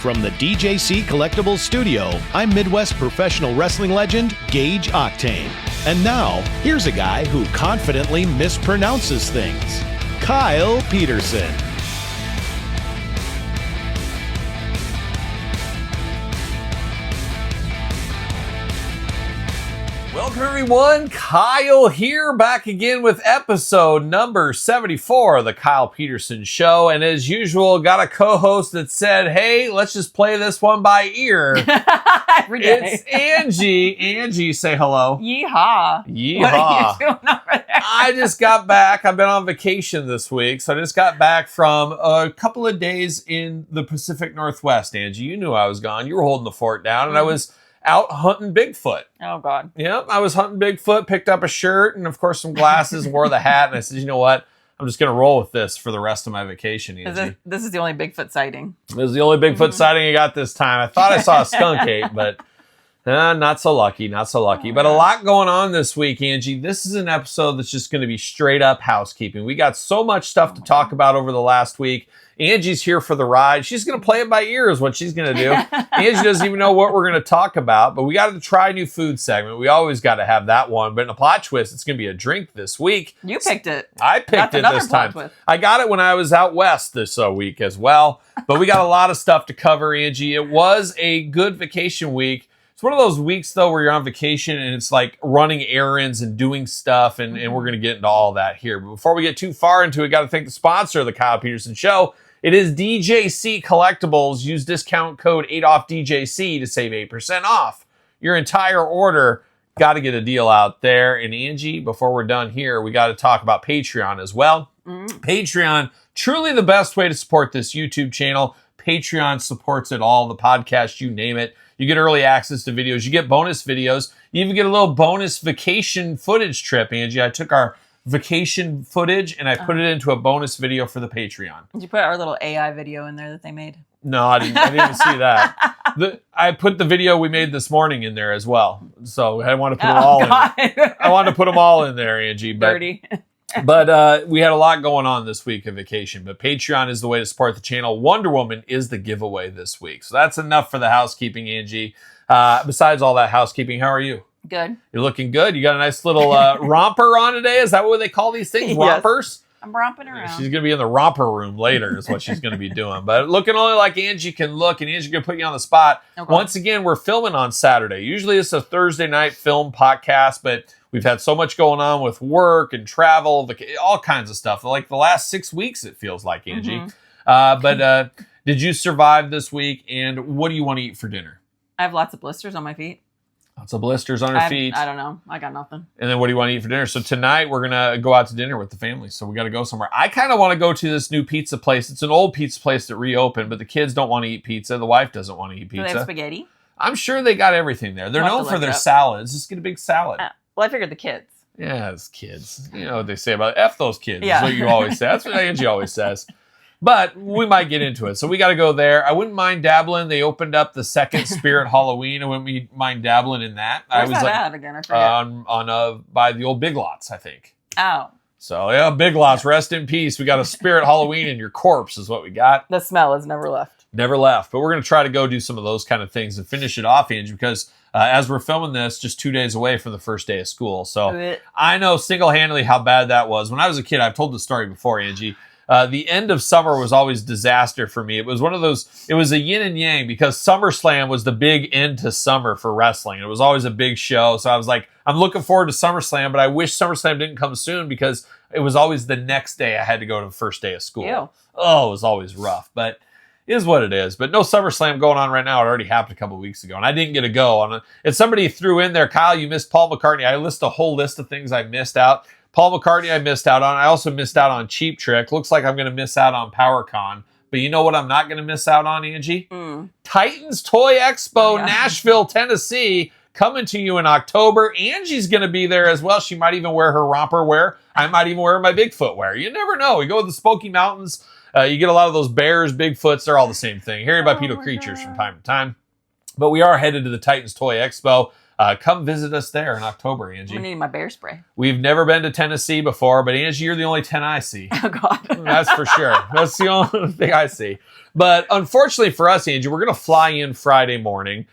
From the DJC Collectibles Studio, I'm Midwest professional wrestling legend Gage Octane. And now, here's a guy who confidently mispronounces things, Kyle Peterson. Welcome everyone, Kyle here, back again with episode number 74 of the Kyle Peterson Show. And as usual, got a co-host that said, hey, let's just play this one by ear. Every day. It's Angie. Angie, say hello. Yeehaw. Yeehaw. What are you doing over there? I just got back. I've been on vacation this week. So I just got back from a couple of days in the Pacific Northwest, Angie. You knew I was gone. You were holding the fort down, and I was out hunting Bigfoot. Oh, God. Yep, I was hunting Bigfoot, picked up a shirt and, of course, some glasses, wore the hat, and I said, you know what? I'm just going to roll with this for the rest of my vacation, Angie. This is the only Bigfoot sighting. This is the only Bigfoot sighting I got this time. I thought I saw a skunk ape, but not so lucky, not so lucky. But a lot going on this week, Angie. This is an episode that's just going to be straight up housekeeping. We got so much stuff to talk about over the last week. Angie's here for the ride. She's going to play it by ear is what she's going to do. Angie doesn't even know what we're going to talk about, but we got to try a new food segment. We always got to have that one. But in a plot twist, it's going to be a drink this week. You picked it. I picked it this time. I got it when I was out west this week as well. But we got a lot of stuff to cover, Angie. It was a good vacation week. It's one of those weeks, though, where you're on vacation and it's like running errands and doing stuff. And we're going to get into all that here. But before we get too far into it, got to thank the sponsor of the Kyle Peterson Show. It is DJC Collectibles. Use discount code 8OFFDJC to save 8% off your entire order. Got to get a deal out there. And Angie, before we're done here, we got to talk about Patreon as well. Patreon, truly the best way to support this YouTube channel. Patreon supports it all, the podcast, you name it. You get early access to videos. You get bonus videos. You even get a little bonus vacation footage trip, Angie. I took our vacation footage and I put it into a bonus video for the Patreon. Did you put our little AI video in there that they made? No, I didn't even see that. I put the video we made this morning in there as well. So I want to put them all in. I wanted to put them all in there, Angie. But, dirty. But we had a lot going on this week of vacation. But Patreon is the way to support the channel. Wonder Woman is the giveaway this week. So that's enough for the housekeeping, Angie. Besides all that housekeeping, how are you? Good. You're looking good. You got a nice little romper on today. Is that what they call these things? Rompers? Yes. I'm romping around. She's going to be in the romper room later is what she's going to be doing. But looking only like Angie can look, and Angie's going to put you on the spot. Okay. Once again, we're filming on Saturday. Usually it's a Thursday night film podcast, but we've had so much going on with work and travel, all kinds of stuff. Like the last 6 weeks, it feels like, Angie. But did you survive this week, and what do you want to eat for dinner? I have lots of blisters on my feet. Lots of blisters on her feet. I don't know. I got nothing. And then what do you want to eat for dinner? So tonight we're going to go out to dinner with the family. So we got to go somewhere. I kind of want to go to this new pizza place. It's an old pizza place that reopened, but the kids don't want to eat pizza. The wife doesn't want to eat pizza. Do they have spaghetti? I'm sure they got everything there. They're known for their salads. Just get a big salad. Well, I figured the kids. Yeah, it's kids. You know what they say about F those kids. Yeah. That's what you always say. That's what Angie always says. But we might get into it. So we got to go there. I wouldn't mind dabbling. They opened up the second Spirit Halloween. I wouldn't mind dabbling in that. Where's that at again? I forget. By the old Big Lots, I think. Oh. So, yeah, Big Lots, rest in peace. We got a Spirit Halloween in your corpse is what we got. The smell has never left. Never left. But we're going to try to go do some of those kind of things and finish it off, Angie, because as we're filming this, just 2 days away from the first day of school. So I know single-handedly how bad that was. When I was a kid, I've told the story before, Angie. The end of summer was always disaster for me. It was one of those, it was a yin and yang because SummerSlam was the big end to summer for wrestling. It was always a big show. So I was like, I'm looking forward to SummerSlam, but I wish SummerSlam didn't come soon because it was always the next day I had to go to the first day of school. Ew. Oh, it was always rough, but it is what it is. But no SummerSlam going on right now. It already happened a couple of weeks ago, and I didn't get to go. And somebody threw in there, Kyle, you missed Paul McCartney. I list a whole list of things I missed out. Paul McCartney I missed out on. I also missed out on Cheap Trick. Looks like I'm going to miss out on PowerCon. But you know what I'm not going to miss out on, Angie? Titans Toy Expo, Nashville, Tennessee, coming to you in October. Angie's going to be there as well. She might even wear her romper wear. I might even wear my Bigfoot wear. You never know. We go to the Smoky Mountains. You get a lot of those bears, Bigfoots. They're all the same thing. Hairy bipedal creatures from time to time. But we are headed to the Titans Toy Expo. come visit us there in October, Angie. I'm going to need my bear spray. We've never been to Tennessee before, but Angie, you're the only 10 I see. Oh, God. That's for sure. That's the only thing I see. But unfortunately for us, Angie, we're going to fly in Friday morning,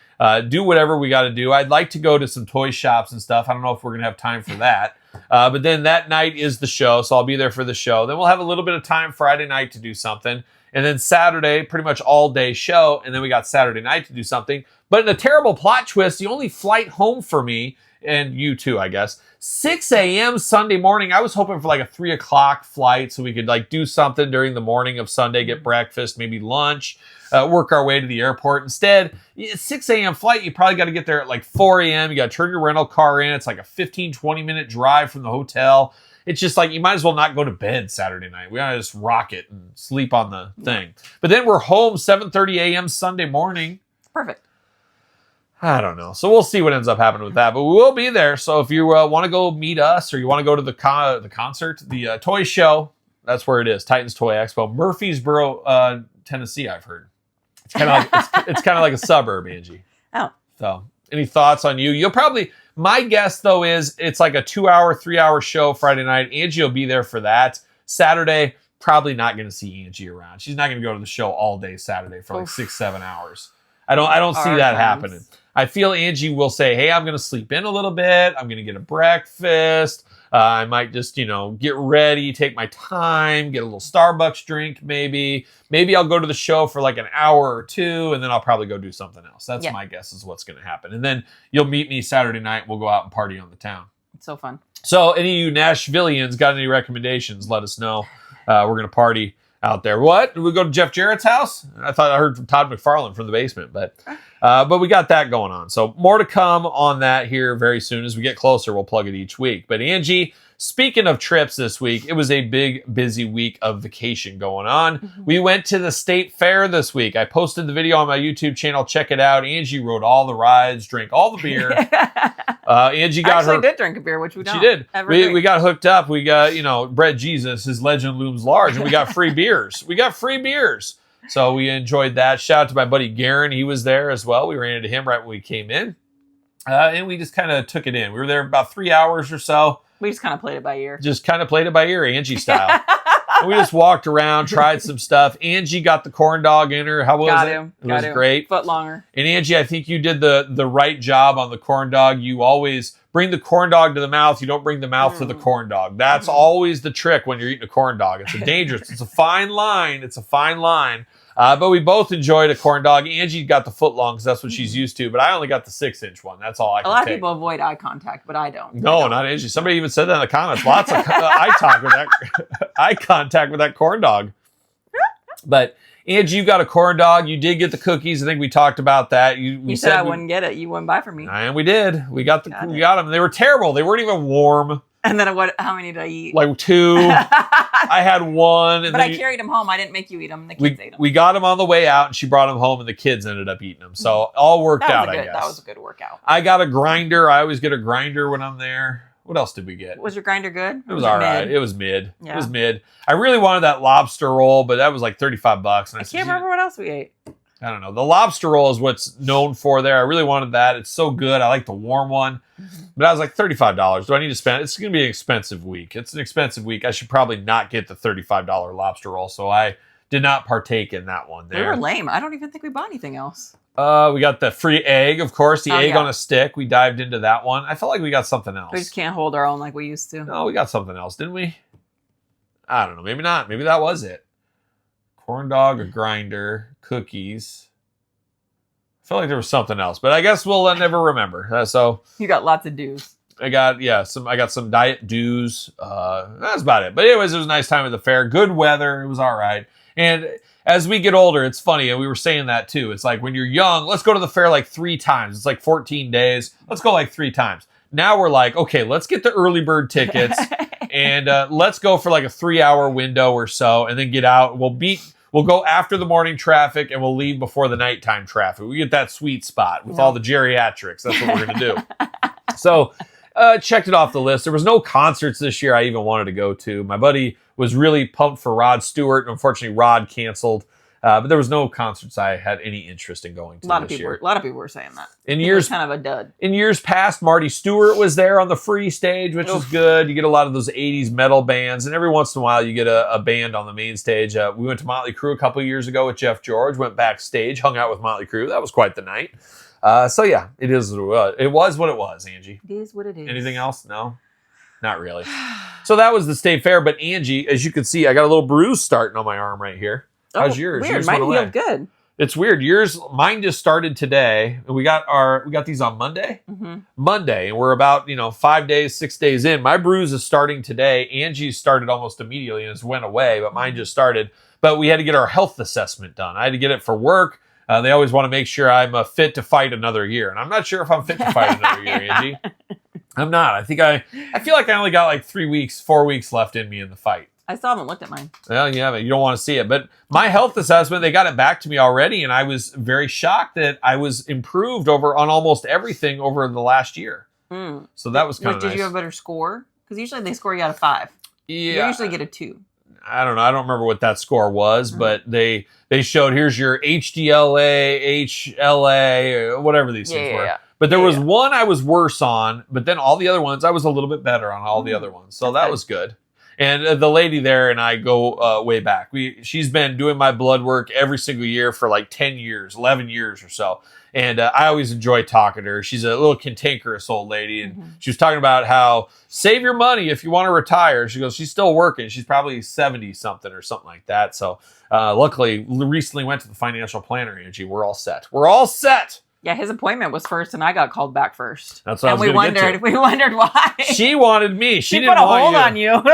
do whatever we got to do. I'd like to go to some toy shops and stuff. I don't know if we're going to have time for that. But then that night is the show, so I'll be there for the show. Then we'll have a little bit of time Friday night to do something. And then Saturday, pretty much all day show. And then we got Saturday night to do something. But in a terrible plot twist, the only flight home for me, and you too, I guess, 6 a.m. Sunday morning. I was hoping for like a 3 o'clock flight so we could like do something during the morning of Sunday, get breakfast, maybe lunch, work our way to the airport. Instead, 6 a.m. flight, you probably got to get there at like 4 a.m. You got to turn your rental car in. It's like a 15, 20-minute drive from the hotel. It's just like you might as well not go to bed Saturday night. We ought to just rock it and sleep on the thing. But then we're home 7:30 a.m. Sunday morning. Perfect. I don't know. So we'll see what ends up happening with that. But we will be there. So if you want to go meet us or you want to go to the concert, the toy show, that's where it is. Titans Toy Expo. Murfreesboro, Tennessee, I've heard. It's kind of like, it's kind of like a suburb, Angie. Oh. So any thoughts on you? You'll probably, my guess though is it's like a 2-hour, 3-hour show Friday night. Angie will be there for that. Saturday, probably not going to see Angie around. She's not going to go to the show all day Saturday for like 6-7 hours. I don't see that happening. I feel Angie will say, hey, I'm going to sleep in a little bit. I'm going to get a breakfast. I might just, get ready, take my time, get a little Starbucks drink maybe. Maybe I'll go to the show for like an hour or two, and then I'll probably go do something else. That's my guess is what's going to happen. And then you'll meet me Saturday night. We'll go out and party on the town. It's so fun. So any of you Nashvillians got any recommendations, let us know. We're going to party out there. What? Did we go to Jeff Jarrett's house? I thought I heard from Todd McFarlane from the basement, but we got that going on. So more to come on that here very soon. As we get closer, we'll plug it each week. But Angie, speaking of trips this week, it was a big, busy week of vacation going on. Mm-hmm. We went to the state fair this week. I posted the video on my YouTube channel. Check it out. Angie rode all the rides, drank all the beer. Angie got actually did drink a beer, which we don't. She did. We got hooked up. We got, Bread Jesus, his legend looms large, and we got free beers. So we enjoyed that. Shout out to my buddy Garen. He was there as well. We ran into him right when we came in. And we just kind of took it in. We were there about 3 hours or so. We just kind of played it by ear. Angie style. We just walked around, tried some stuff. Angie got the corn dog in her. How was it? It was great. Foot longer. And Angie, I think you did the right job on the corn dog. You always bring the corn dog to the mouth. You don't bring the mouth to the corn dog. That's always the trick when you're eating a corn dog. It's it's a fine line. But we both enjoyed a corn dog. Angie got the foot long because that's what she's used to. But I only got the 6-inch one. That's all I can take. A lot of people avoid eye contact, but I don't. No, not Angie. Somebody even said that in the comments. Lots of eye contact with that corn dog. But Angie, you got a corn dog. You did get the cookies. I think we talked about that. You said I wouldn't get it. You wouldn't buy from me. And we did. We got them. They were terrible. They weren't even warm. And then how many did I eat? Like 2. I had 1. And but I carried them home. I didn't make you eat them. The kids ate them. We got them on the way out, and she brought them home, and the kids ended up eating them. So all worked out, I guess. That was a good workout. I got a grinder. I always get a grinder when I'm there. What else did we get? Was your grinder good? It was all right. It was mid. Yeah. It was mid. I really wanted that lobster roll, but that was like $35. And I can't remember what else we ate. I don't know. The lobster roll is what's known for there. I really wanted that. It's so good. I like the warm one. Mm-hmm. But I was like, $35. Do I need to spend? It's going to be an expensive week. It's an expensive week. I should probably not get the $35 lobster roll. So I did not partake in that one there. We were lame. I don't even think we bought anything else. We got the free egg, of course. The egg on a stick. We dived into that one. I felt like we got something else. We just can't hold our own like we used to. No, we got something else, didn't we? I don't know. Maybe not. Maybe that was it. Corn dog, a grinder, cookies. I felt like there was something else, but I guess we'll never remember. So you got lots of dues. I got some diet dues. That's about it. But anyways, it was a nice time at the fair. Good weather. It was all right. And as we get older, it's funny, and we were saying that too. It's like when you're young, let's go to the fair like 3 times. It's like 14 days. Let's go like 3 times. Now we're like, okay, let's get the early bird tickets and let's go for like a 3-hour window or so, and then get out. We'll go after the morning traffic, and we'll leave before the nighttime traffic. We get that sweet spot with all the geriatrics. That's what we're going to do. So checked it off the list. There was no concerts this year I even wanted to go to. My buddy was really pumped for Rod Stewart. Unfortunately, Rod canceled. But there was no concerts I had any interest in going to this year. A lot of people were saying that. In years, kind of a dud. In years past, Marty Stewart was there on the free stage, which was good. You get a lot of those 80s metal bands, and every once in a while you get a band on the main stage. We went to Motley Crue a couple of years ago with Jeff George, went backstage, hung out with Motley Crue. That was quite the night. So yeah, it is. It was what it was, Angie. It is what it is. Anything else? No? Not really. So that was the State Fair, but Angie, as you can see, I got a little bruise starting on my arm right here. How's yours? Weird. Yours Mine went away. healed good. It's weird. Mine just started today. We got these on Monday. Mm-hmm. Monday, and we're about 6 days in. My bruise is starting today. Angie's started almost immediately and just went away, but mine just started. But we had to get our health assessment done. I had to get it for work. They always want to make sure I'm fit to fight another year, and I'm not sure if I'm fit to fight another year, Angie. I'm not. I think I feel like I only got like 4 weeks left in me in the fight. I still haven't looked at mine. Well, you haven't. You don't want to see it. But my health assessment, they got it back to me already, and I was very shocked that I was improved on almost everything over the last year. Mm. So that was kind of nice. Did you have a better score? Because usually they score you out of 5. Yeah. You usually get a 2. I don't know. I don't remember what that score was, but they showed, here's your HDLA, HLA, whatever these things were. Yeah. But there was one I was worse on, but then all the other ones, I was a little bit better on all the other ones. So that was good. And the lady there and I go way back. She's been doing my blood work every single year for like 10 years, 11 years or so. And I always enjoy talking to her. She's a little cantankerous old lady. And she was talking about how save your money if you want to retire. She goes, she's still working. She's probably 70 something or something like that. So luckily, recently went to the financial planner, Angie. We're all set. We're all set. Yeah, his appointment was first, and I got called back first. That's what I was going to get to. We wondered why. She wanted me. She didn't put a want hold you. on you.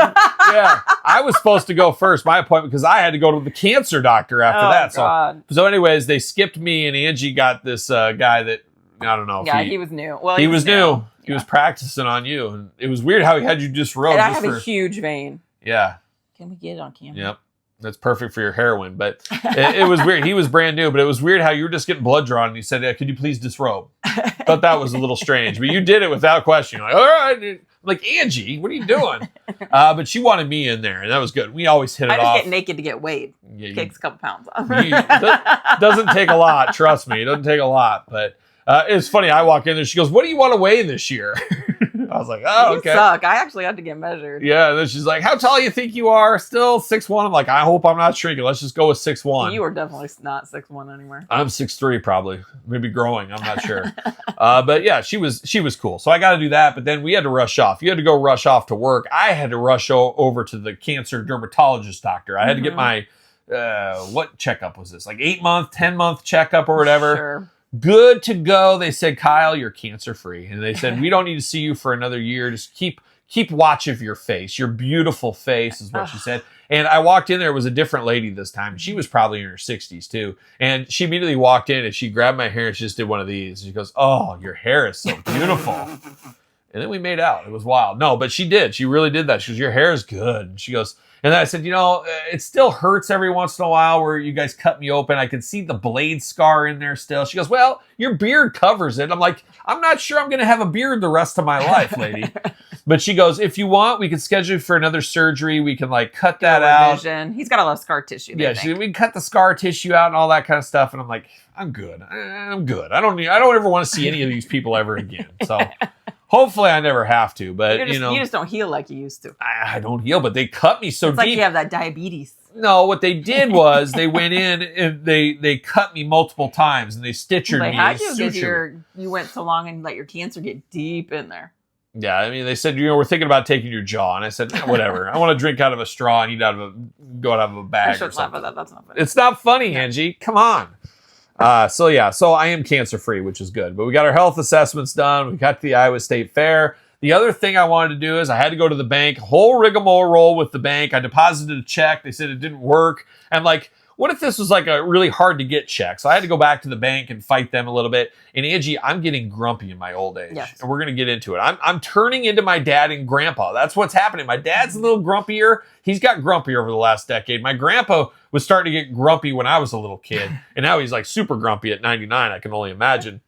Yeah, I was supposed to go first, my appointment, because I had to go to the cancer doctor after that. God. So anyways, they skipped me, and Angie got this guy that, I don't know. Yeah, he was new. Well, he was new. He was practicing on you, and it was weird how he had you disrobe. And I have a huge vein. Yeah. Can we get it on camera? Yep. That's perfect for your heroin, but it was weird. He was brand new, but it was weird how you were just getting blood drawn, and he said, could you please disrobe? Thought that was a little strange, but you did it without question. You're like, all right. I'm like, Angie, what are you doing? But she wanted me in there, and that was good. We always hit it off. I just get naked to get weighed. Yeah, takes a couple pounds off. Doesn't take a lot, trust me. It doesn't take a lot, but it's funny. I walk in there, she goes, what do you want to weigh this year? I was like, oh, okay. You suck. I actually had to get measured. Yeah, and then she's like, how tall you think you are? Still 6'1"? I'm like, I hope I'm not shrinking. Let's just go with 6'1". You are definitely not 6'1" anymore. I'm 6'3" probably. Maybe growing. I'm not sure. But yeah, she was cool. So I got to do that, but then we had to rush off. You had to go rush off to work. I had to rush over to the cancer dermatologist doctor. I had to get my, what checkup was this? Like 8-month, 10-month checkup or whatever. Sure. Good to go. They said, Kyle, you're cancer free. And they said, we don't need to see you for another year. Just keep watch of your face. Your beautiful face is what she said. And I walked in there. It was a different lady this time. She was probably in her 60s too. And she immediately walked in and she grabbed my hair and she just did one of these. She goes, oh, your hair is so beautiful. And then we made out. It was wild. No, but she did. She really did that. She goes, your hair is good. And she goes, and then I said, it still hurts every once in a while where you guys cut me open. I can see the blade scar in there still. She goes, well, your beard covers it. I'm like, I'm not sure I'm going to have a beard the rest of my life, lady. But she goes, if you want, we can schedule you for another surgery. We can cut that out. He's got a lot of scar tissue. Yeah, we can cut the scar tissue out and all that kind of stuff. And I'm like, I'm good. I'm good. I don't ever want to see any of these people ever again. So hopefully I never have to, but you just don't heal like you used to. I don't heal, but they cut me so deep. It's like you have that diabetes. No, what they did was they went in and they cut me multiple times and they stitchered me. How'd you get you went so long and let your cancer get deep in there? Yeah, I mean, they said, we're thinking about taking your jaw. And I said, whatever. I want to drink out of a straw and eat go out of a bag or something. That's not funny. It's not funny, Angie. Come on. So I am cancer free, which is good. But we got our health assessments done. We got to the Iowa State Fair. The other thing I wanted to do is I had to go to the bank, whole rigmarole with the bank. I deposited a check. They said it didn't work. And what if this was a really hard to get check? So I had to go back to the bank and fight them a little bit. And Angie, I'm getting grumpy in my old age. Yes. And we're going to get into it. I'm turning into my dad and grandpa. That's what's happening. My dad's a little grumpier. He's got grumpy over the last decade. My grandpa was starting to get grumpy when I was a little kid. And now he's super grumpy at 99. I can only imagine.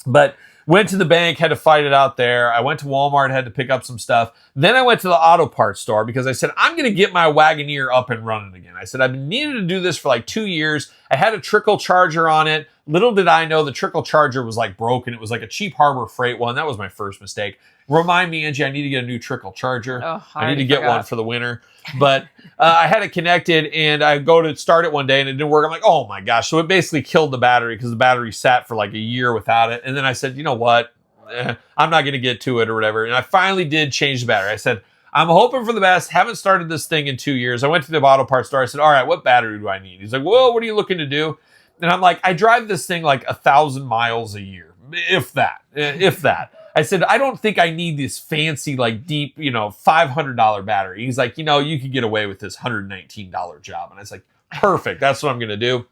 But Went to the bank, had to fight it out there. I went to Walmart, had to pick up some stuff. Then I went to the auto parts store because I said, I'm going to get my Wagoneer up and running again. I said, I've been needing to do this for like 2 years. I had a trickle charger on it. Little did I know the trickle charger was like broken. It was like a cheap Harbor Freight one. That was my first mistake. Remind me, Angie, I need to get a new trickle charger. Oh, I need to get one for the winter. But I had it connected, and I go to start it one day, and it didn't work. I'm like, oh, my gosh. So it basically killed the battery because the battery sat for like a year without it. And then I said, you know what? I'm not going to get to it or whatever. And I finally did change the battery. I said, I'm hoping for the best. Haven't started this thing in 2 years. I went to the auto parts store. I said, all right, what battery do I need? He's like, well, what are you looking to do? And I'm like, I drive this thing like 1,000 miles a year, if that. I said, I don't think I need this fancy, like deep, $500 battery. He's like, you could get away with this $119 job. And I was like, perfect. That's what I'm going to do.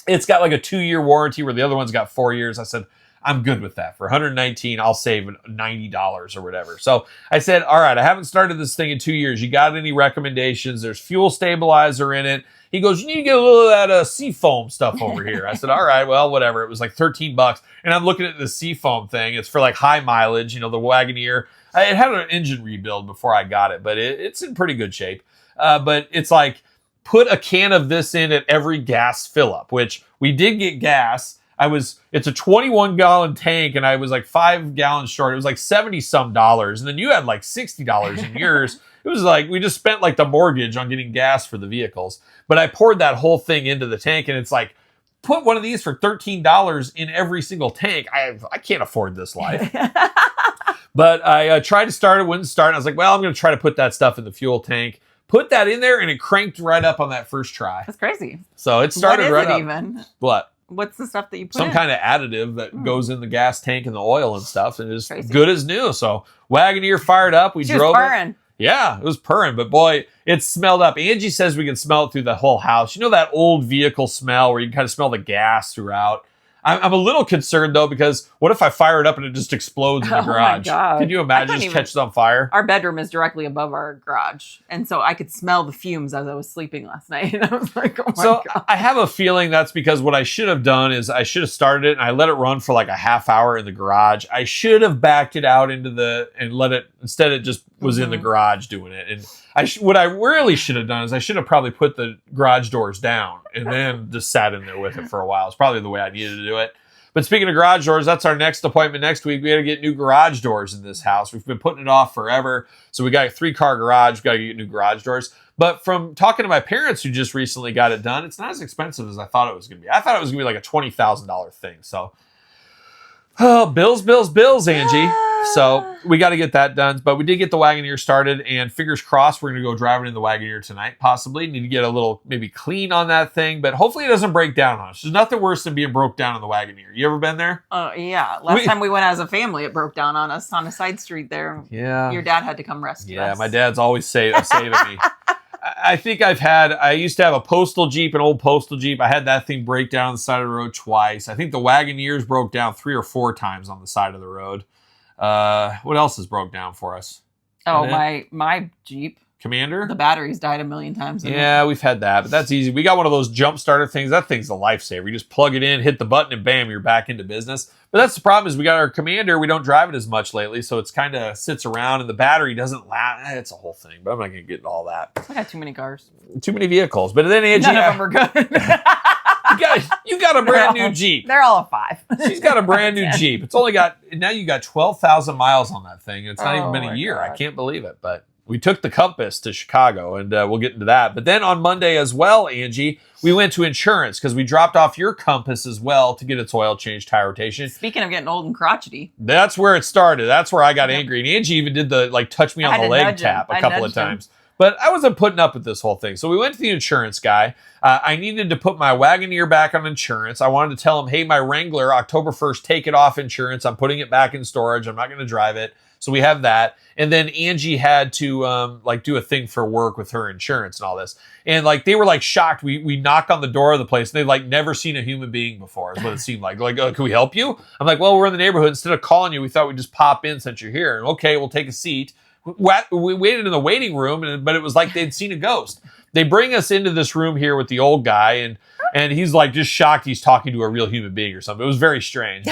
It's got like a 2-year warranty where the other one's got 4 years. I said, I'm good with that. For $119, I'll save $90 or whatever. So I said, all right, I haven't started this thing in 2 years. You got any recommendations? There's fuel stabilizer in it. He goes, you need to get a little of that seafoam stuff over here. I said, all right, well, whatever. It was like $13. And I'm looking at the seafoam thing. It's for like high mileage, the Wagoneer. It had an engine rebuild before I got it, but it's in pretty good shape. But it's like, put a can of this in at every gas fill up, which we did get gas. It's a 21-gallon tank, and I was like 5 gallons short. It was like $70-some. And then you had like $60 in yours. It was like, we just spent like the mortgage on getting gas for the vehicles. But I poured that whole thing into the tank, and it's like, put one of these for $13 in every single tank. I can't afford this life. But I tried to start it, wouldn't start. And I was like, well, I'm going to try to put that stuff in the fuel tank. Put that in there, and it cranked right up on that first try. That's crazy. So it started right up. What is it even? What? What's the stuff that you put Some in? kind of additive that goes in the gas tank and the oil and stuff. And it's good as new. So Wagoneer fired up. We drove it. Yeah, it was purring. But boy, it smelled up. Angie says we can smell it through the whole house. You know that old vehicle smell where you can kind of smell the gas throughout? I'm a little concerned, though, because what if I fire it up and it just explodes in the garage? My God. Can you imagine it just catches on fire? Our bedroom is directly above our garage. And so I could smell the fumes as I was sleeping last night. And I was like, oh my God. I have a feeling that's because what I should have done is I should have started it and I let it run for like a half hour in the garage. I should have backed it out and let it, instead it just was in the garage doing it. And what I really should have done is I should have probably put the garage doors down and then just sat in there with it for a while. It's probably the way I needed to do it. But speaking of garage doors, that's our next appointment next week. We got to get new garage doors in this house. We've been putting it off forever. So we got a 3-car garage. We got to get new garage doors. But from talking to my parents who just recently got it done, it's not as expensive as I thought it was going to be. I thought it was going to be like a $20,000 thing. So, bills, Angie. So we got to get that done. But we did get the Wagoneer started, and fingers crossed we're going to go driving in the Wagoneer tonight, possibly. Need to get a little maybe clean on that thing, but hopefully it doesn't break down on us. There's nothing worse than being broke down on the Wagoneer. You ever been there? Yeah. Last time we went as a family, it broke down on us on a side street there. Yeah. Your dad had to come rescue us. Yeah, my dad's always saving me. I think I used to have a postal Jeep, an old postal Jeep. I had that thing break down on the side of the road twice. I think the Wagoneers broke down 3 or 4 times on the side of the road. What else has broke down for us? Oh, my Jeep. Commander? The batteries died a million times. Yeah, we've had that, but that's easy. We got one of those jump starter things. That thing's a lifesaver. You just plug it in, hit the button, and bam, you're back into business. But that's the problem is we got our Commander. We don't drive it as much lately, so it's kind of sits around, and the battery doesn't last. It's a whole thing, but I'm not going to get into all that. I got too many cars. Too many vehicles. But then Angie... None of them are good. You got a brand new Jeep. They're all a 5. She's got a brand new Jeep. It's only got, now you got 12,000 miles on that thing. It's not even been a year. God. I can't believe it. But we took the Compass to Chicago, and we'll get into that. But then on Monday as well, Angie, we went to insurance because we dropped off your Compass as well to get its oil change, tire rotation. Speaking of getting old and crotchety. That's where it started. That's where I got angry. And Angie even did the touch me on the leg tap a couple of times. But I wasn't putting up with this whole thing. So we went to the insurance guy. I needed to put my Wagoneer back on insurance. I wanted to tell him, hey, my Wrangler, October 1st, take it off insurance. I'm putting it back in storage. I'm not going to drive it. So we have that. And then Angie had to do a thing for work with her insurance and all this. And they were shocked. We knock on the door of the place and they've never seen a human being before is what it seemed like. Can we help you? I'm like, well, we're in the neighborhood. Instead of calling you, we thought we'd just pop in since you're here. And okay, we'll take a seat. We waited in the waiting room, but it was like they'd seen a ghost. They bring us into this room here with the old guy, and he's just shocked he's talking to a real human being or something. It was very strange.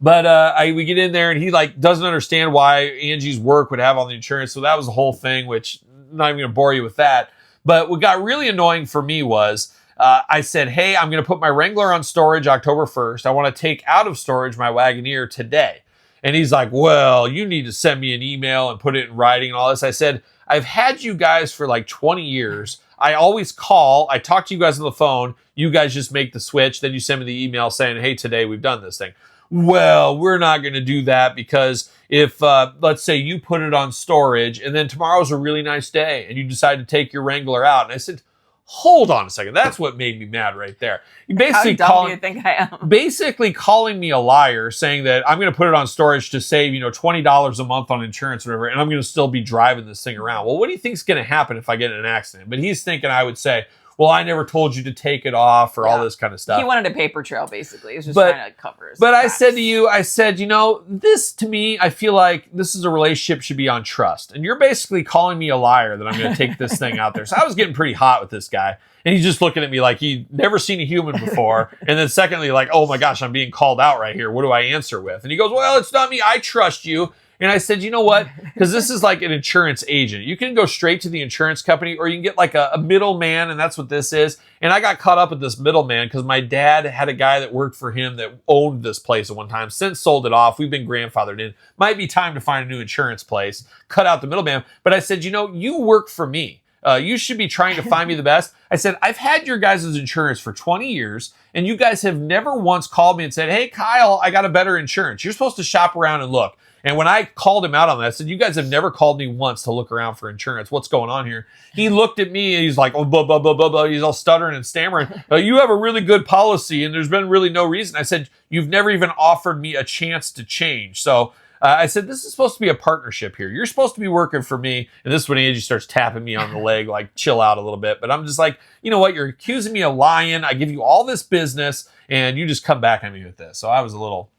But we get in there and he like doesn't understand why Angie's work would have all the insurance. So that was the whole thing, which I'm not even going to bore you with that. But what got really annoying for me was I said, hey, I'm going to put my Wrangler on storage October 1st. I want to take out of storage my Wagoneer today. And he's like, well, you need to send me an email and put it in writing and all this. I said, I've had you guys for like 20 years. I always call. I talk to you guys on the phone. You guys just make the switch. Then you send me the email saying, hey, today we've done this thing. Well, we're not going to do that because if, let's say you put it on storage and then tomorrow's a really nice day and you decide to take your Wrangler out. And I said, hold on a second. That's what made me mad right there. You basically How dumb do you think I am? Basically calling me a liar, saying that I'm going to put it on storage to save, $20 a month on insurance or whatever, and I'm going to still be driving this thing around. Well, what do you think's going to happen if I get in an accident? But he's thinking I would say, well, I never told you to take it off or all this kind of stuff. He wanted a paper trail, basically. He was just trying to cover his But tracks. I said to you, this to me, I feel like this is a relationship should be on trust. And you're basically calling me a liar that I'm going to take this thing out there. So I was getting pretty hot with this guy. And he's just looking at me like he'd never seen a human before. And then secondly, like, oh my gosh, I'm being called out right here. What do I answer with? And he goes, well, it's not me. I trust you. And I said, you know what? Because this is like an insurance agent. You can go straight to the insurance company or you can get like a middleman, and that's what this is. And I got caught up with this middleman because my dad had a guy that worked for him that owned this place at one time, since sold it off. We've been grandfathered in. Might be time to find a new insurance place, cut out the middleman. But I said, you work for me. You should be trying to find me the best. I said, I've had your guys' insurance for 20 years, and you guys have never once called me and said, hey, Kyle, I got a better insurance. You're supposed to shop around and look. And when I called him out on that, I said, you guys have never called me once to look around for insurance. What's going on here? He looked at me and he's like, oh, blah, blah, blah, blah, blah. He's all stuttering and stammering. You have a really good policy and there's been really no reason. I said, you've never even offered me a chance to change. So I said, this is supposed to be a partnership here. You're supposed to be working for me. And this is when Angie starts tapping me on the leg, like, chill out a little bit. But I'm just like, you know what? You're accusing me of lying. I give you all this business and you just come back at me with this. So I was a little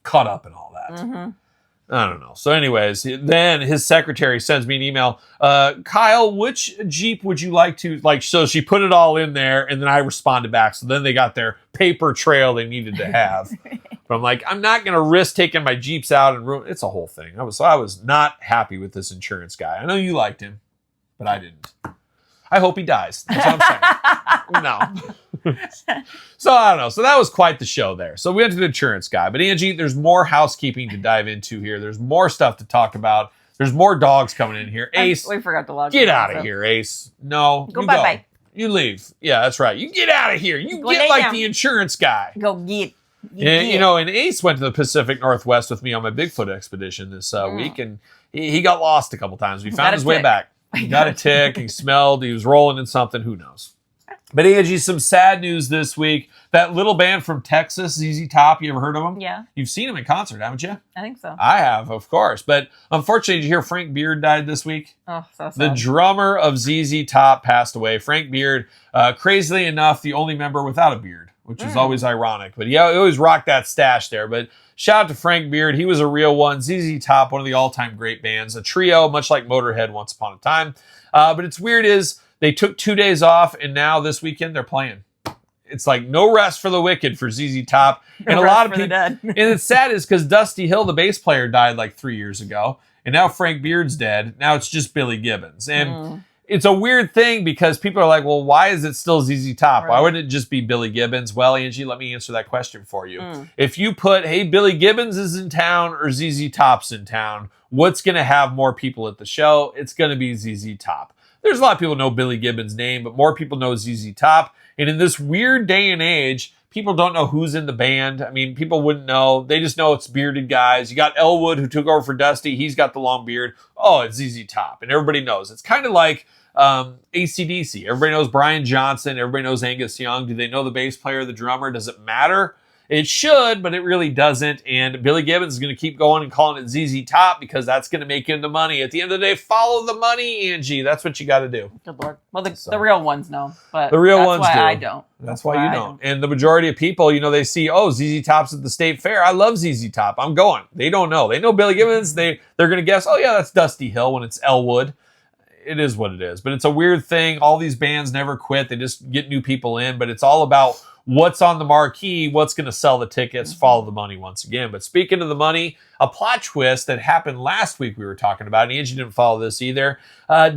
caught up in all that. Mm-hmm. I don't know. So anyways, then his secretary sends me an email. Kyle, which Jeep would you like to like? So she put it all in there and then I responded back. So then they got their paper trail they needed to have. But I'm like, I'm not going to risk taking my Jeeps out and ruin. It's a whole thing. I was not happy with this insurance guy. I know you liked him, but I didn't. I hope he dies. That's what I'm saying. No. So I don't know. So that was quite the show there. So we went to the insurance guy. But Angie, there's more housekeeping to dive into here. There's more stuff to talk about. There's more dogs coming in here. Ace, we forgot to log. Get out of here, Ace. No, go bye. You leave. Yeah, that's right. You get out of here. You get like the insurance guy. Go get. And Ace went to the Pacific Northwest with me on my Bigfoot expedition this week, and he got lost a couple times. We found his way back. He got a tick. He smelled. He was rolling in something. Who knows? But Angie, some sad news this week. That little band from Texas, ZZ Top, you ever heard of them? Yeah. You've seen them in concert, haven't you? I think so. I have, of course. But unfortunately, did you hear Frank Beard died this week? Oh, so sad. The drummer of ZZ Top passed away. Frank Beard, crazily enough, the only member without a beard, which is always ironic. But he always rocked that stash there. But shout out to Frank Beard. He was a real one. ZZ Top, one of the all-time great bands. A trio, much like Motorhead once upon a time. But it's weird is they took 2 days off, and now this weekend they're playing. It's like no rest for the wicked for ZZ Top. And a lot of people, and it's sad is because Dusty Hill, the bass player, died like 3 years ago. And now Frank Beard's dead. Now it's just Billy Gibbons. And it's a weird thing because people are like, well, why is it still ZZ Top? Right. Why wouldn't it just be Billy Gibbons? Well, Angie, let me answer that question for you. If you put, hey, Billy Gibbons is in town or ZZ Top's in town, what's going to have more people at the show? It's going to be ZZ Top. There's a lot of people who know Billy Gibbons' name, but more people know ZZ Top. And in this weird day and age, people don't know who's in the band. I mean, people wouldn't know. They just know it's bearded guys. You got Elwood, who took over for Dusty. He's got the long beard. Oh, it's ZZ Top. And everybody knows. It's kind of like AC/DC. Everybody knows Brian Johnson. Everybody knows Angus Young. Do they know the bass player, the drummer? Does it matter? It should, but it really doesn't. And Billy Gibbons is going to keep going and calling it ZZ Top because that's going to make him the money. At the end of the day, follow the money, Angie. That's what you got to do. Good Lord. Well, the real ones know, but the real ones that's why do. I don't. That's why you don't. And the majority of people, they see, oh, ZZ Top's at the State Fair. I love ZZ Top. I'm going. They don't know. They know Billy Gibbons. They're going to guess, oh, yeah, that's Dusty Hill when it's Elwood. It is what it is. But it's a weird thing. All these bands never quit. They just get new people in. But it's all about what's on the marquee, what's going to sell the tickets, follow the money once again. But speaking of the money, a plot twist that happened last week we were talking about, and Angie didn't follow this either.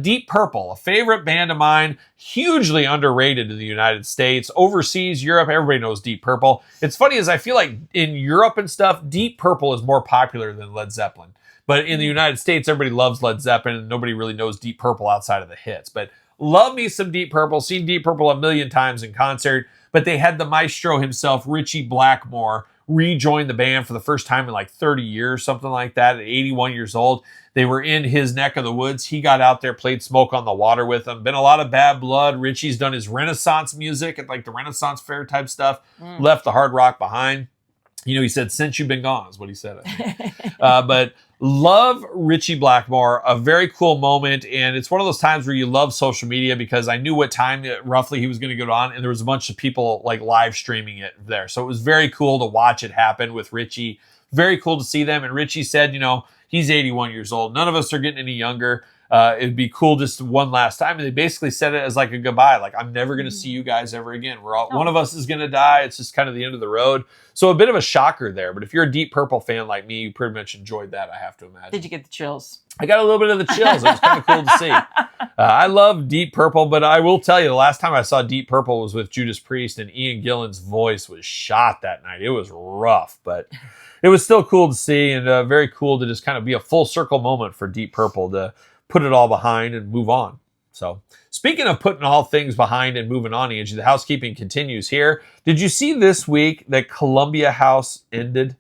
Deep Purple, a favorite band of mine, hugely underrated in the United States. Overseas, Europe, everybody knows Deep Purple. It's funny is I feel like in Europe and stuff, Deep Purple is more popular than Led Zeppelin. But in the United States, everybody loves Led Zeppelin, and nobody really knows Deep Purple outside of the hits. But love me some Deep Purple. Seen Deep Purple a million times in concert. But they had the maestro himself, Richie Blackmore, rejoin the band for the first time in like 30 years, something like that, at 81 years old. They were in his neck of the woods. He got out there, played Smoke on the Water with them. Been a lot of Bad Blood. Richie's done his Renaissance music and like the Renaissance fair type stuff. Left the hard rock behind. You know, he said, since you've been gone is what he said. But love Richie Blackmore, a very cool moment. And it's one of those times where you love social media because I knew what time roughly he was going to go on. And there was a bunch of people like live streaming it there. So it was very cool to watch it happen with Richie. Very cool to see them. And Richie said, you know, he's 81 years old. None of us are getting any younger. It'd be cool just one last time. And they basically said it as like a goodbye. Like, I'm never going to see you guys ever again. One of us is going to die. It's just kind of the end of the road. So a bit of a shocker there. But if you're a Deep Purple fan like me, you pretty much enjoyed that, I have to imagine. Did you get the chills? I got a little bit of the chills. It was kind of cool to see. I love Deep Purple, but I will tell you, the last time I saw Deep Purple was with Judas Priest, and Ian Gillan's voice was shot that night. It was rough, but it was still cool to see, and very cool to just kind of be a full circle moment for Deep Purple to put it all behind and move on. So speaking of putting all things behind and moving on, Angie, the housekeeping continues here. Did you see this week that Columbia House ended?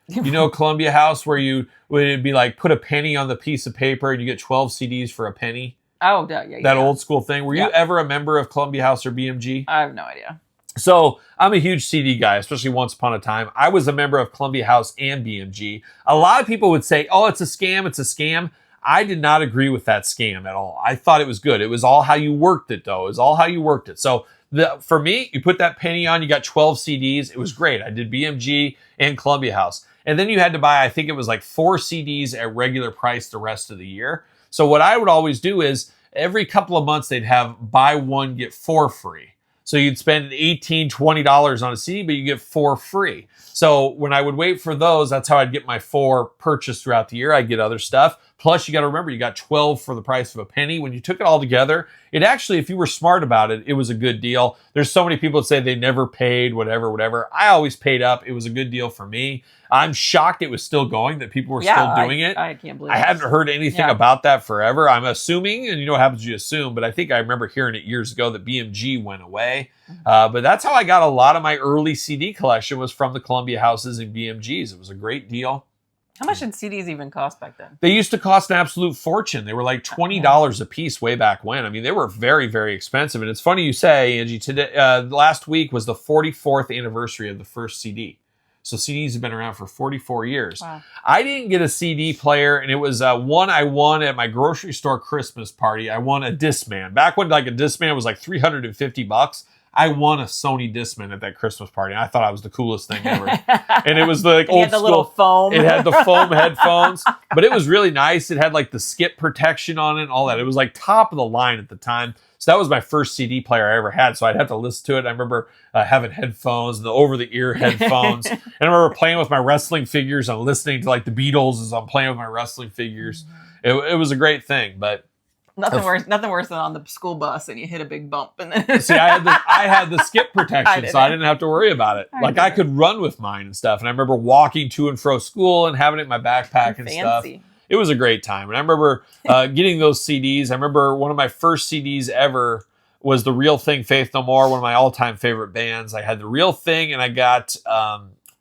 You know Columbia House, where you would be like put a penny on the piece of paper and you get 12 CDs for a penny? Oh, yeah. That old school thing. Were you ever a member of Columbia House or BMG? I have no idea. So I'm a huge CD guy, especially once upon a time. I was a member of Columbia House and BMG. A lot of people would say, oh, it's a scam. It's a scam. I did not agree with that scam at all. I thought it was good. It was all how you worked it, though. It was all how you worked it. So for me, you put that penny on, you got 12 CDs. It was great. I did BMG and Columbia House. And then you had to buy, I think it was like 4 CDs at regular price the rest of the year. So what I would always do is every couple of months, they'd have buy one, get 4 free. So you'd spend $18, $20 on a CD, but you get 4 free. So when I would wait for those, that's how I'd get my 4 purchased throughout the year. I'd get other stuff. Plus, you got to remember, you got 12 for the price of a penny. When you took it all together, it actually, if you were smart about it, it was a good deal. There's so many people that say they never paid, whatever. I always paid up. It was a good deal for me. I'm shocked it was still going, that people were still doing it. I can't believe it. I hadn't heard anything about that forever. I'm assuming, and you know what happens, you assume, but I think I remember hearing it years ago that BMG went away. But that's how I got a lot of my early CD collection, was from the Columbia Houses and BMGs. It was a great deal. How much did CDs even cost back then? They used to cost an absolute fortune. They were like $20 a piece way back when. I mean, they were very, very expensive. And it's funny you say, Angie, today, last week was the 44th anniversary of the first CD. So CDs have been around for 44 years. Wow. I didn't get a CD player, and it was one I won at my grocery store Christmas party. I won a Discman. Back when like a Discman was like $350, I won a Sony Discman at that Christmas party. I thought I was the coolest thing ever. And it was the like, old the school. Little foam. It had the foam headphones, but it was really nice. It had like the skip protection on it and all that. It was like top of the line at the time. So that was my first CD player I ever had. So I'd have to listen to it. I remember having headphones, the over-the-ear headphones. And I remember playing with my wrestling figures and listening to like the Beatles as I'm playing with my wrestling figures. It was a great thing, but Nothing worse than on the school bus and you hit a big bump and then see, I had the skip protection, so I didn't have to worry about it. I could run with mine and stuff. And I remember walking to and fro school and having it in my backpack and stuff. It was a great time. And I remember getting those CDs. I remember one of my first CDs ever was The Real Thing, Faith No More, one of my all-time favorite bands. I had The Real Thing, and I got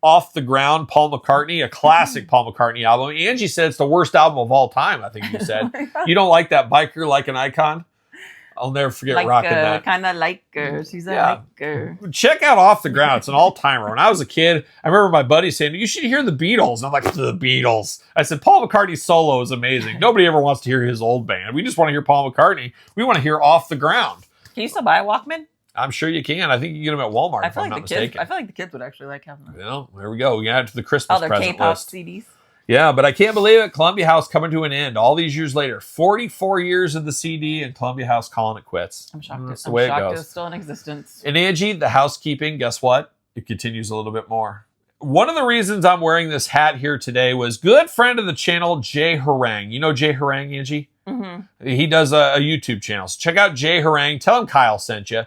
Off the Ground, Paul McCartney, a classic Paul McCartney album. Angie said it's the worst album of all time, I think you said. You don't like that Biker Like an Icon? I'll never forget rocking that. Kind of like her. She's a liker. Check out Off the Ground. It's an all-timer. When I was a kid, I remember my buddy saying, you should hear the Beatles. And I'm like, the Beatles. I said, Paul McCartney's solo is amazing. Nobody ever wants to hear his old band. We just want to hear Paul McCartney. We want to hear Off the Ground. Can you still buy a Walkman? I'm sure you can. I think you can get them at Walmart, if I'm not mistaken. I feel like the kids would actually like having them. Well, there we go. We got it to the Christmas present K-pop list. CDs. Yeah, but I can't believe it. Columbia House coming to an end all these years later. 44 years of the CD and Columbia House calling it quits. I'm shocked. That's the way it goes. It's still in existence. And Angie, the housekeeping, guess what? It continues a little bit more. One of the reasons I'm wearing this hat here today was good friend of the channel, Jay Harang. You know Jay Harang, Angie? Mm-hmm. He does a YouTube channel. So check out Jay Harang. Tell him Kyle sent you.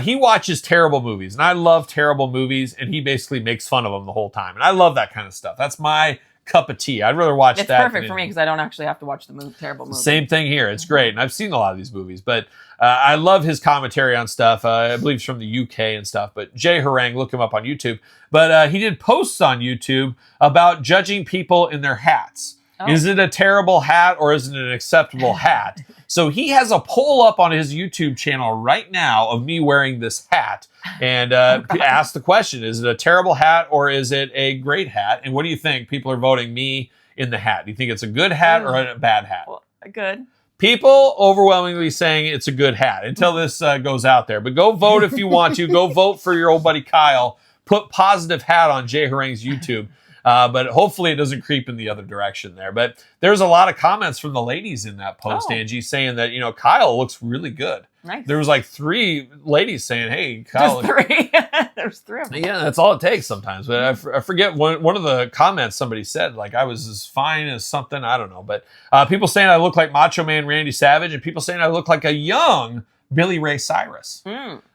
He watches terrible movies, and I love terrible movies, and he basically makes fun of them the whole time. And I love that kind of stuff. That's my cup of tea. I'd rather watch that. It's perfect for me because I don't actually have to watch the terrible movie. Same thing here. It's great. And I've seen a lot of these movies, but I love his commentary on stuff. I believe he's from the UK and stuff, but Jay Harang, look him up on YouTube. But he did posts on YouTube about judging people in their hats. Oh. Is it a terrible hat or is it an acceptable hat? So he has a poll up on his YouTube channel right now of me wearing this hat and ask the question, is it a terrible hat or is it a great hat? And what do you think? People are voting me in the hat. Do you think it's a good hat or a bad hat? Well, good. People overwhelmingly saying it's a good hat until this goes out there. But go vote if you want to. Go vote for your old buddy Kyle. Put positive hat on Jay Harang's YouTube. But hopefully it doesn't creep in the other direction there. But there's a lot of comments from the ladies in that post, Angie, saying that, Kyle looks really good. Nice. There was like 3 ladies saying, hey, Kyle. Just 3. There's 3 of them. Yeah, that's all it takes sometimes. But I forget one of the comments somebody said, like I was as fine as something. I don't know. But people saying I look like Macho Man Randy Savage and people saying I look like a young Billy Ray Cyrus.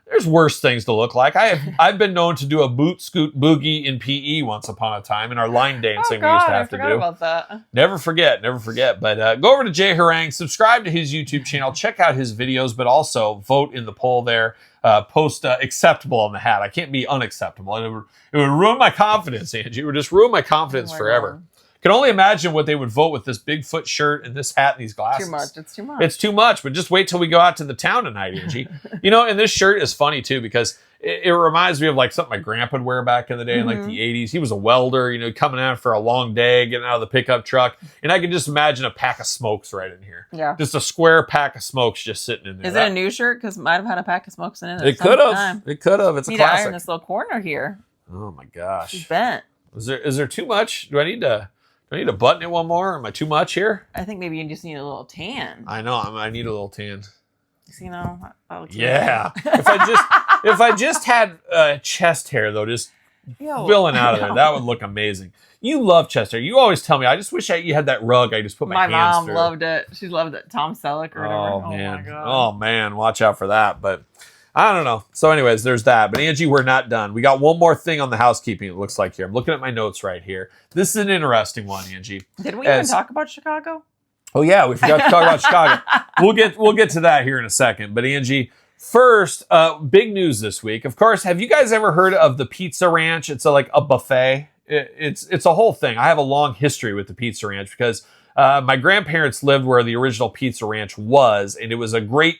There's worse things to look like. I've been known to do a boot scoot boogie in PE once upon a time in our line dancing we used to have to do. I forgot about that. Never forget. But go over to Jay Harang, subscribe to his YouTube channel, check out his videos, but also vote in the poll there. Post acceptable on the hat. I can't be unacceptable. It would ruin my confidence, Angie. It would just ruin my confidence forever. God. Can only imagine what they would vote with this Bigfoot shirt and this hat and these glasses. Too much. It's too much, but just wait till we go out to the town tonight, Angie. And this shirt is funny too because it reminds me of like something my grandpa would wear back in the day in like the 80s. He was a welder, coming out for a long day, getting out of the pickup truck. And I can just imagine a pack of smokes right in here. Yeah. Just a square pack of smokes just sitting in there. Is it a new shirt? Because it might have had a pack of smokes in it. It could have. It's a need classic. to iron this little corner here. Oh my gosh. She's bent. Is there too much? Do I need to button it one more? Am I too much here? I think maybe you just need a little tan. I know. I need a little tan. Yeah. If I just had chest hair though, just filling out of there, that would look amazing. You love chest hair. You always tell me. I just wish you had that rug. I just put my hands through. My mom loved it. She loved it. Tom Selleck or whatever. Oh man. My God. Oh man. Watch out for that. But I don't know. So anyways, there's that. But Angie, we're not done. We got one more thing on the housekeeping, it looks like here. I'm looking at my notes right here. This is an interesting one, Angie. Did we even talk about Chicago? Oh yeah, we forgot to talk about Chicago. We'll get to that here in a second. But Angie, first, big news this week. Of course, have you guys ever heard of the Pizza Ranch? It's like a buffet. It's a whole thing. I have a long history with the Pizza Ranch because my grandparents lived where the original Pizza Ranch was, and it was a great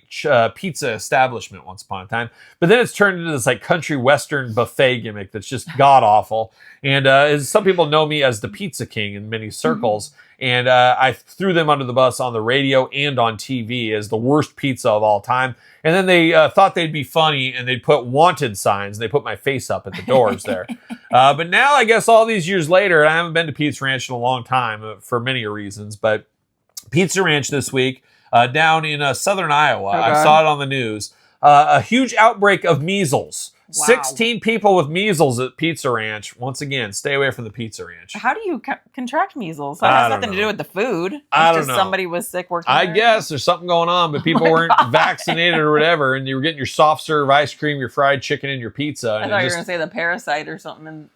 pizza establishment once upon a time. But then it's turned into this like country western buffet gimmick that's just god awful. And some people know me as the Pizza King in many circles. And I threw them under the bus on the radio and on TV as the worst pizza of all time. And then they thought they'd be funny and they'd put wanted signs. And they put my face up at the doors there. But now I guess all these years later, I haven't been to Pizza Ranch in a long time for many reasons. But Pizza Ranch this week down in southern Iowa, I saw it on the news, a huge outbreak of measles. Wow. 16 people with measles at Pizza Ranch. Once again, stay away from the Pizza Ranch. How do you contract measles? That has nothing to do with the food. I don't know. Somebody was sick working I there. guess there's something going on, but people weren't vaccinated or whatever, and you were getting your soft serve ice cream, your fried chicken, and your pizza. I thought you were going to say the parasite or something. And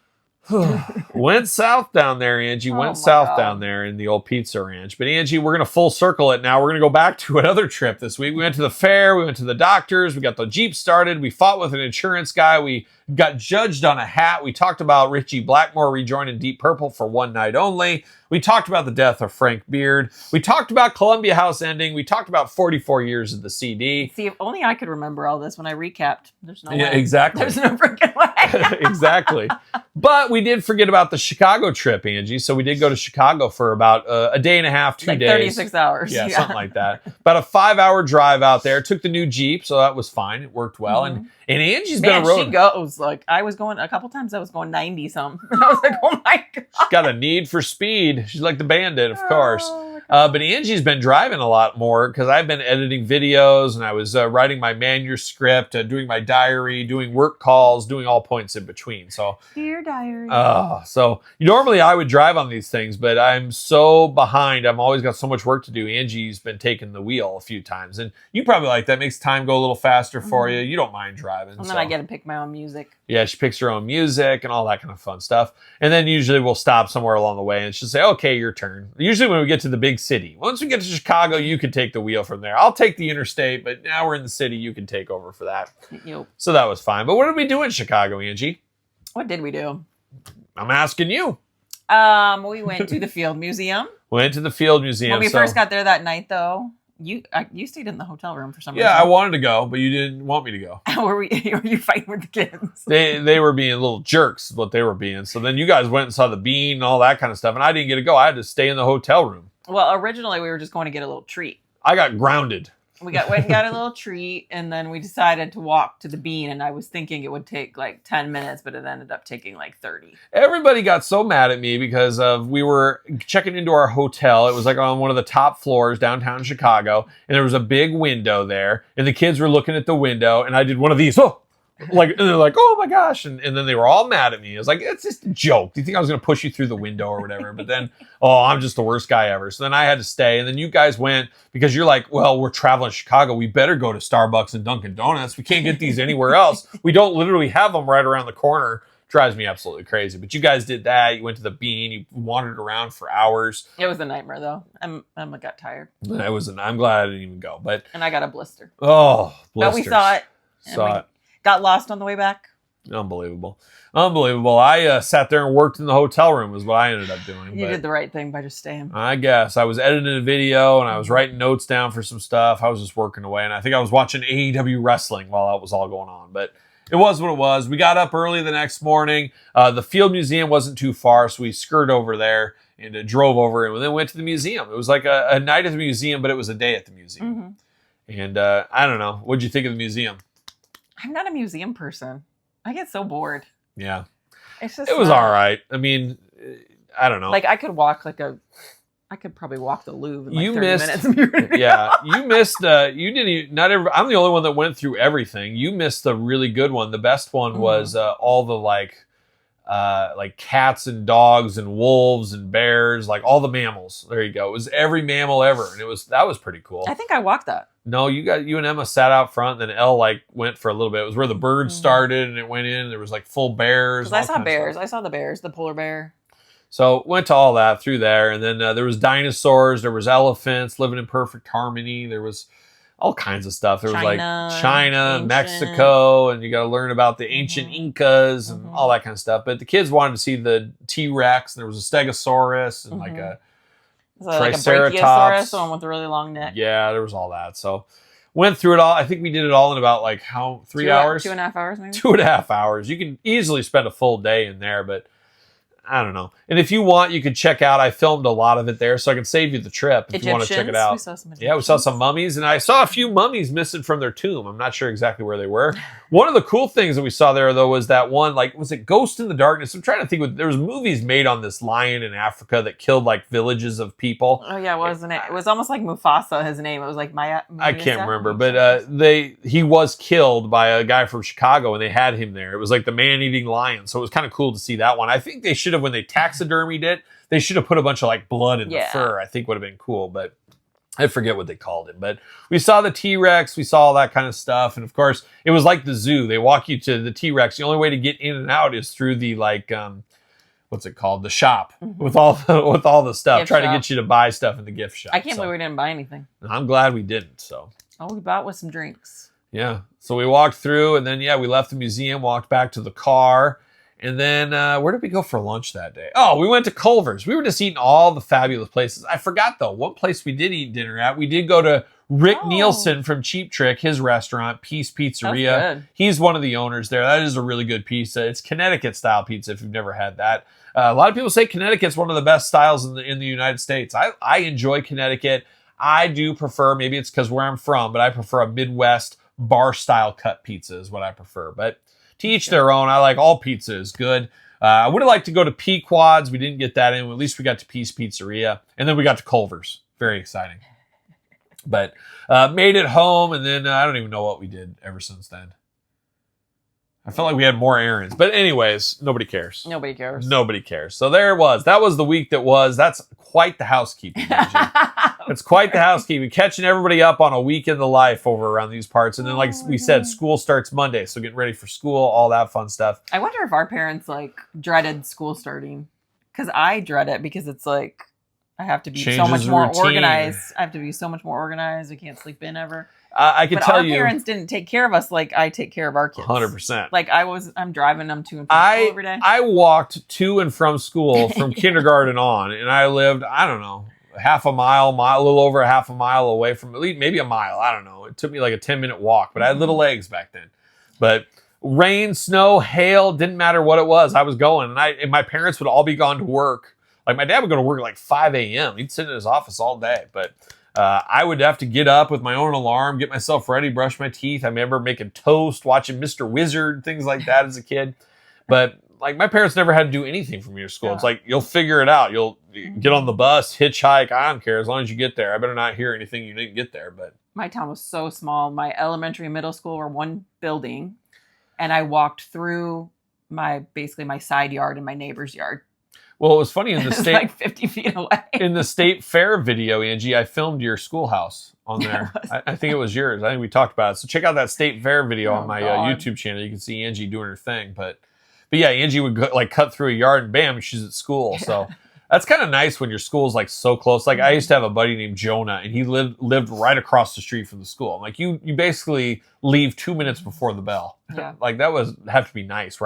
went south down there, Angie. Went south down there in the old Pizza Ranch. But Angie, we're going to full circle it now. We're going to go back to another trip this week. We went to the fair. We went to the doctors. We got the Jeep started. We fought with an insurance guy. We got judged on a hat. We talked about Richie Blackmore rejoining Deep Purple for one night only. We talked about the death of Frank Beard. We talked about Columbia House ending. We talked about 44 years of the CD. See, if only I could remember all this when I recapped. There's no way. Exactly. There's no freaking way. Exactly. But But we did forget about the Chicago trip, Angie. So we did go to Chicago for about a day and a half, 2 days. 36 hours. Yeah, something like that. About a 5-hour drive out there. Took the new Jeep, so that was fine. It worked well. And Angie's been a road. She goes, like, I was going, a couple times I was going 90 something. I was like, oh my God. She's got a need for speed. She's like the Bandit, of course. But Angie's been driving a lot more because I've been editing videos and I was writing my manuscript, doing my diary, doing work calls, doing all points in between. So, dear diary. So normally I would drive on these things, but I'm so behind. I've always got so much work to do. Angie's been taking the wheel a few times, and you probably like that. Makes time go a little faster for you. You don't mind driving. And then I get to pick my own music. Yeah, she picks her own music and all that kind of fun stuff. And then usually we'll stop somewhere along the way and she'll say, okay, your turn. Usually when we get to the big city. Once we get to Chicago, you can take the wheel from there. I'll take the interstate, but now we're in the city, you can take over for that. Yep. So that was fine. But what did we do in Chicago, Angie? What did we do? I'm asking you. We went to the Field Museum. Went to the Field Museum. When we first got there that night, though, you stayed in the hotel room for some reason. Yeah, I wanted to go, but you didn't want me to go. Were you fighting with the kids? They were being little jerks, is what they were being. So then you guys went and saw the bean and all that kind of stuff, and I didn't get to go. I had to stay in the hotel room. Well, originally we were just going to get a little treat. I got grounded. We went and got a little treat, and then we decided to walk to the bean, and I was thinking it would take like 10 minutes, but it ended up taking like 30. Everybody got so mad at me because we were checking into our hotel. It was like on one of the top floors downtown Chicago, and there was a big window there, and the kids were looking at the window, and I did one of these, and they're like, oh my gosh, and then they were all mad at me. I was like, it's just a joke. Do you think I was going to push you through the window or whatever? But then, I'm just the worst guy ever. So then I had to stay, and then you guys went because you're like, well, we're traveling to Chicago. We better go to Starbucks and Dunkin' Donuts. We can't get these anywhere else. We don't literally have them right around the corner. Drives me absolutely crazy. But you guys did that. You went to the bean. You wandered around for hours. It was a nightmare, though. I got tired. I'm glad I didn't even go. And I got a blister. Oh, blisters. But we saw it. Saw it. Got lost on the way back. Unbelievable. I sat there and worked in the hotel room is what I ended up doing. You did the right thing by just staying. I guess. I was editing a video and I was writing notes down for some stuff. I was just working away. And I think I was watching AEW wrestling while that was all going on. But it was what it was. We got up early the next morning. The Field Museum wasn't too far, so we skirted over there and drove over and then went to the museum. It was like a night at the museum, but it was a day at the museum. And I don't know. What'd you think of the museum? I'm not a museum person. I get so bored. Yeah. It was all right. I mean, I don't know. Like I could probably walk the Louvre in like 30 minutes. Yeah. You missed, you didn't even, I'm the only one that went through everything. You missed the really good one. The best one was all the like cats and dogs and wolves and bears, like all the mammals. There you go. It was every mammal ever. And that was pretty cool. I think I walked that. No, you and Emma sat out front, and then Elle went for a little bit. It was where the birds started, and it went in. And there was like full bears. I saw bears. I saw the bears, the polar bear. So went to all that through there, and then there was dinosaurs. There was elephants living in perfect harmony. There was all kinds of stuff. There was like China, ancient. Mexico, and you got to learn about the ancient Incas and all that kind of stuff. But the kids wanted to see the T-Rex, and there was a Stegosaurus and like a Triceratops, the one with a really long neck. Yeah, there was all that. So went through it all. I think we did it all in about 3 hours? 2.5 hours, maybe? 2.5 hours. You can easily spend a full day in there, but I don't know. And if you want, you could check out. I filmed a lot of it there, so I can save you the trip if you want to check it out. We saw some Egyptians. Yeah, we saw some mummies, and I saw a few mummies missing from their tomb. I'm not sure exactly where they were. One of the cool things that we saw there, though, was that one, was it Ghost in the Darkness? I'm trying to think. There was movies made on this lion in Africa that killed villages of people. Oh yeah, wasn't it? It was almost like Mufasa. His name. It was like Maya. I can't remember, but he was killed by a guy from Chicago, and they had him there. It was like the man-eating lion, so it was kind of cool to see that one. I think they should have, when they taxidermied it, they should have put a bunch of blood in the fur. I think would have been cool, but I forget what they called it. But we saw the T-Rex, we saw all that kind of stuff, and of course, it was like the zoo. They walk you to the T-Rex. The only way to get in and out is through the what's it called? The shop with all the stuff. Try to get you to buy stuff in the gift shop. I can't believe we didn't buy anything. I'm glad we didn't. So all we bought was some drinks. Yeah. So we walked through, and then we left the museum, walked back to the car. And then where did we go for lunch that day? Oh, we went to Culver's. We were just eating all the fabulous places. I forgot, though, one place we did eat dinner at. We did go to Rick Nielsen from Cheap Trick, his restaurant, Peace Pizzeria. He's one of the owners there. That is a really good pizza. It's Connecticut-style pizza if you've never had that. A lot of people say Connecticut's one of the best styles in the United States. I enjoy Connecticut. I do prefer, maybe it's because where I'm from, but I prefer a Midwest bar-style cut pizza is what I prefer. But to each their own. I like all pizza is good. I would have liked to go to Pequod's. We didn't get that in. At least we got to Peace Pizzeria. And then we got to Culver's. Very exciting. But made it home, and then I don't even know what we did ever since then. I felt like we had more errands. But anyways, nobody cares. Nobody cares. Nobody cares. So there it was. That was the week that was. That's quite the housekeeping. It's quite the housekeeping. Catching everybody up on a week in the life over around these parts. And then, like we said, school starts Monday. So getting ready for school, all that fun stuff. I wonder if our parents, like, dreaded school starting. Because I dread it because it's like, I have to be so much more organized. I have to be so much more organized. I can't sleep in ever. I can tell you, our parents didn't take care of us like I take care of our kids. 100%. Like I'm driving them to and from school every day. I walked to and from school from kindergarten on, and I lived, I don't know, half a mile, a little over a half a mile away from, at least maybe a mile. I don't know. It took me like a 10-minute walk, but I had little legs back then. But rain, snow, hail, didn't matter what it was. I was going, and my parents would all be gone to work. Like my dad would go to work at like 5 a.m. He'd sit in his office all day, but I would have to get up with my own alarm, get myself ready, brush my teeth. I remember making toast, watching Mr. Wizard, things like that as a kid. But like my parents never had to do anything for me to school. Yeah. It's like, you'll figure it out. You'll get on the bus, hitchhike. I don't care as long as you get there. I better not hear anything you didn't get there. But my town was so small. My elementary and middle school were one building, and I walked through basically my side yard and my neighbor's yard. Well, it was funny in the state, like 50 feet away. In the state fair video, Angie, I filmed your schoolhouse on there. I think it was yours. I think we talked about it. So check out that state fair video on my YouTube channel. You can see Angie doing her thing. But yeah, Angie would cut through a yard and bam, she's at school. So that's kind of nice when your school's like so close. Like I used to have a buddy named Jonah, and he lived right across the street from the school. Like you basically leave 2 minutes before the bell. Yeah. Like that would have to be nice.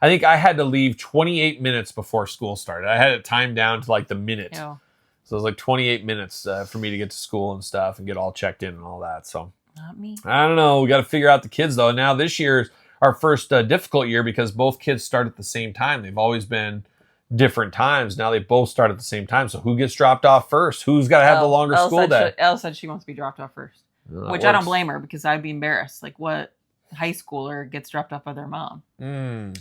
I think I had to leave 28 minutes before school started. I had it timed down to like the minute. Yeah. So it was like 28 minutes for me to get to school and stuff and get all checked in and all that. So not me. I don't know. We got to figure out the kids though. Now this year is our first difficult year because both kids start at the same time. They've always been different times. Now they both start at the same time. So who gets dropped off first? Who's got to have the longer school day? Elle said she wants to be dropped off first, which I don't blame her because I'd be embarrassed. Like what high schooler gets dropped off by their mom?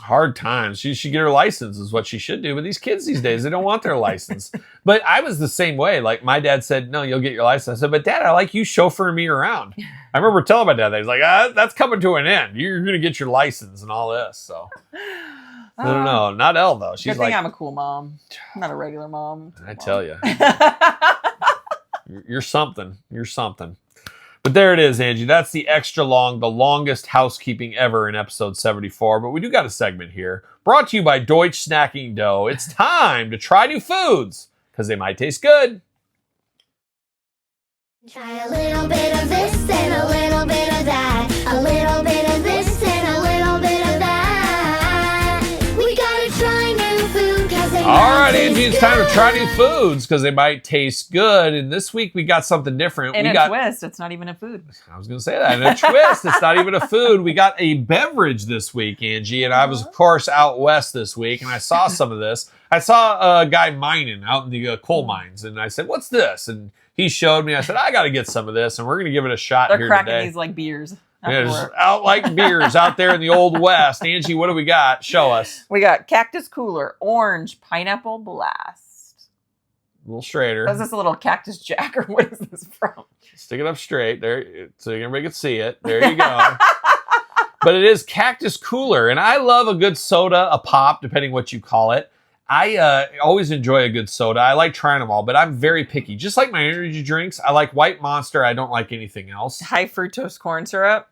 Hard times. She should get her license is what she should do. But these kids these days, they don't want their license. But I was the same way. Like my dad said, no, you'll get your license. I said, but Dad, I like you chauffeuring me around. I remember telling my dad that. He's like, that's coming to an end. You're going to get your license and all this. So I don't know. Not Elle though. She's like, I'm a cool mom. I'm not a regular mom. I tell you. You're something. You're something. But there it is, Angie. That's the extra long, the longest housekeeping ever in episode 74. But we do got a segment here brought to you by Deutsch Snacking Dough. It's time to try new foods because they might taste good. Try a little bit of this and a little bit of that. A little bit of this and a little bit of that. We gotta try new food because they All right, Angie, it's time to try new foods because they might taste good. And this week we got something different. In a twist, it's not even a food. I was going to say that. In a twist, it's not even a food. We got a beverage this week, Angie. And I was, of course, out west this week. And I saw some of this. I saw a guy mining out in the coal mines. And I said, what's this? And he showed me. I said, I got to get some of this. And we're going to give it a shot here today. They're cracking these like beers. Yeah, just out like beers out there in the old west. Angie, what do we got? Show us. We got Cactus Cooler, Orange Pineapple Blast. A little straighter. Is this a little Cactus Jack or what is this from? Stick it up straight there so everybody can see it. There you go. But it is Cactus Cooler. And I love a good soda, a pop, depending what you call it. I always enjoy a good soda. I like trying them all, but I'm very picky. Just like my energy drinks, I like White Monster. I don't like anything else. High fructose corn syrup.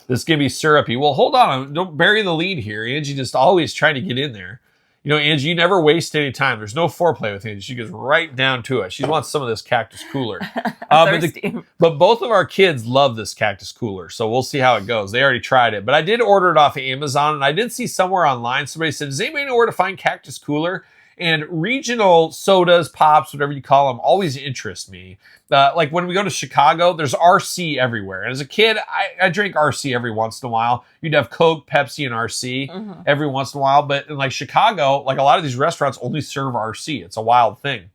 This can be syrupy. Well, hold on. Don't bury the lead here. Angie just always trying to get in there. You know, Angie, you never waste any time. There's no foreplay with Angie. She goes right down to it. She wants some of this Cactus Cooler. But both of our kids love this Cactus Cooler, so we'll see how it goes. They already tried it. But I did order it off of Amazon, and I did see somewhere online, somebody said, does anybody know where to find Cactus Cooler? And regional sodas, pops, whatever you call them, always interest me. Like when we go to Chicago, there's RC everywhere. And as a kid, I drank RC every once in a while. You'd have Coke, Pepsi, and RC every once in a while. But in like Chicago, like a lot of these restaurants only serve RC. It's a wild thing.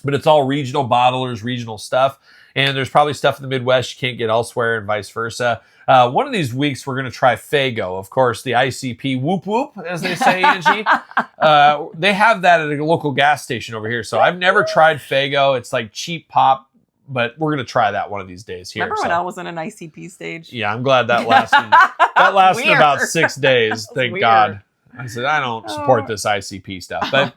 But it's all regional bottlers, regional stuff. And there's probably stuff in the Midwest you can't get elsewhere and vice versa. One of these weeks, we're going to try Faygo. Of course, the ICP whoop whoop, as they say, Angie. They have that at a local gas station over here. So I've never tried Faygo. It's like cheap pop, but we're going to try that one of these days here. Remember when I was in an ICP stage? Yeah, I'm glad that lasted. That lasted about 6 days. Thank weird. God. I said, I don't support this ICP stuff. But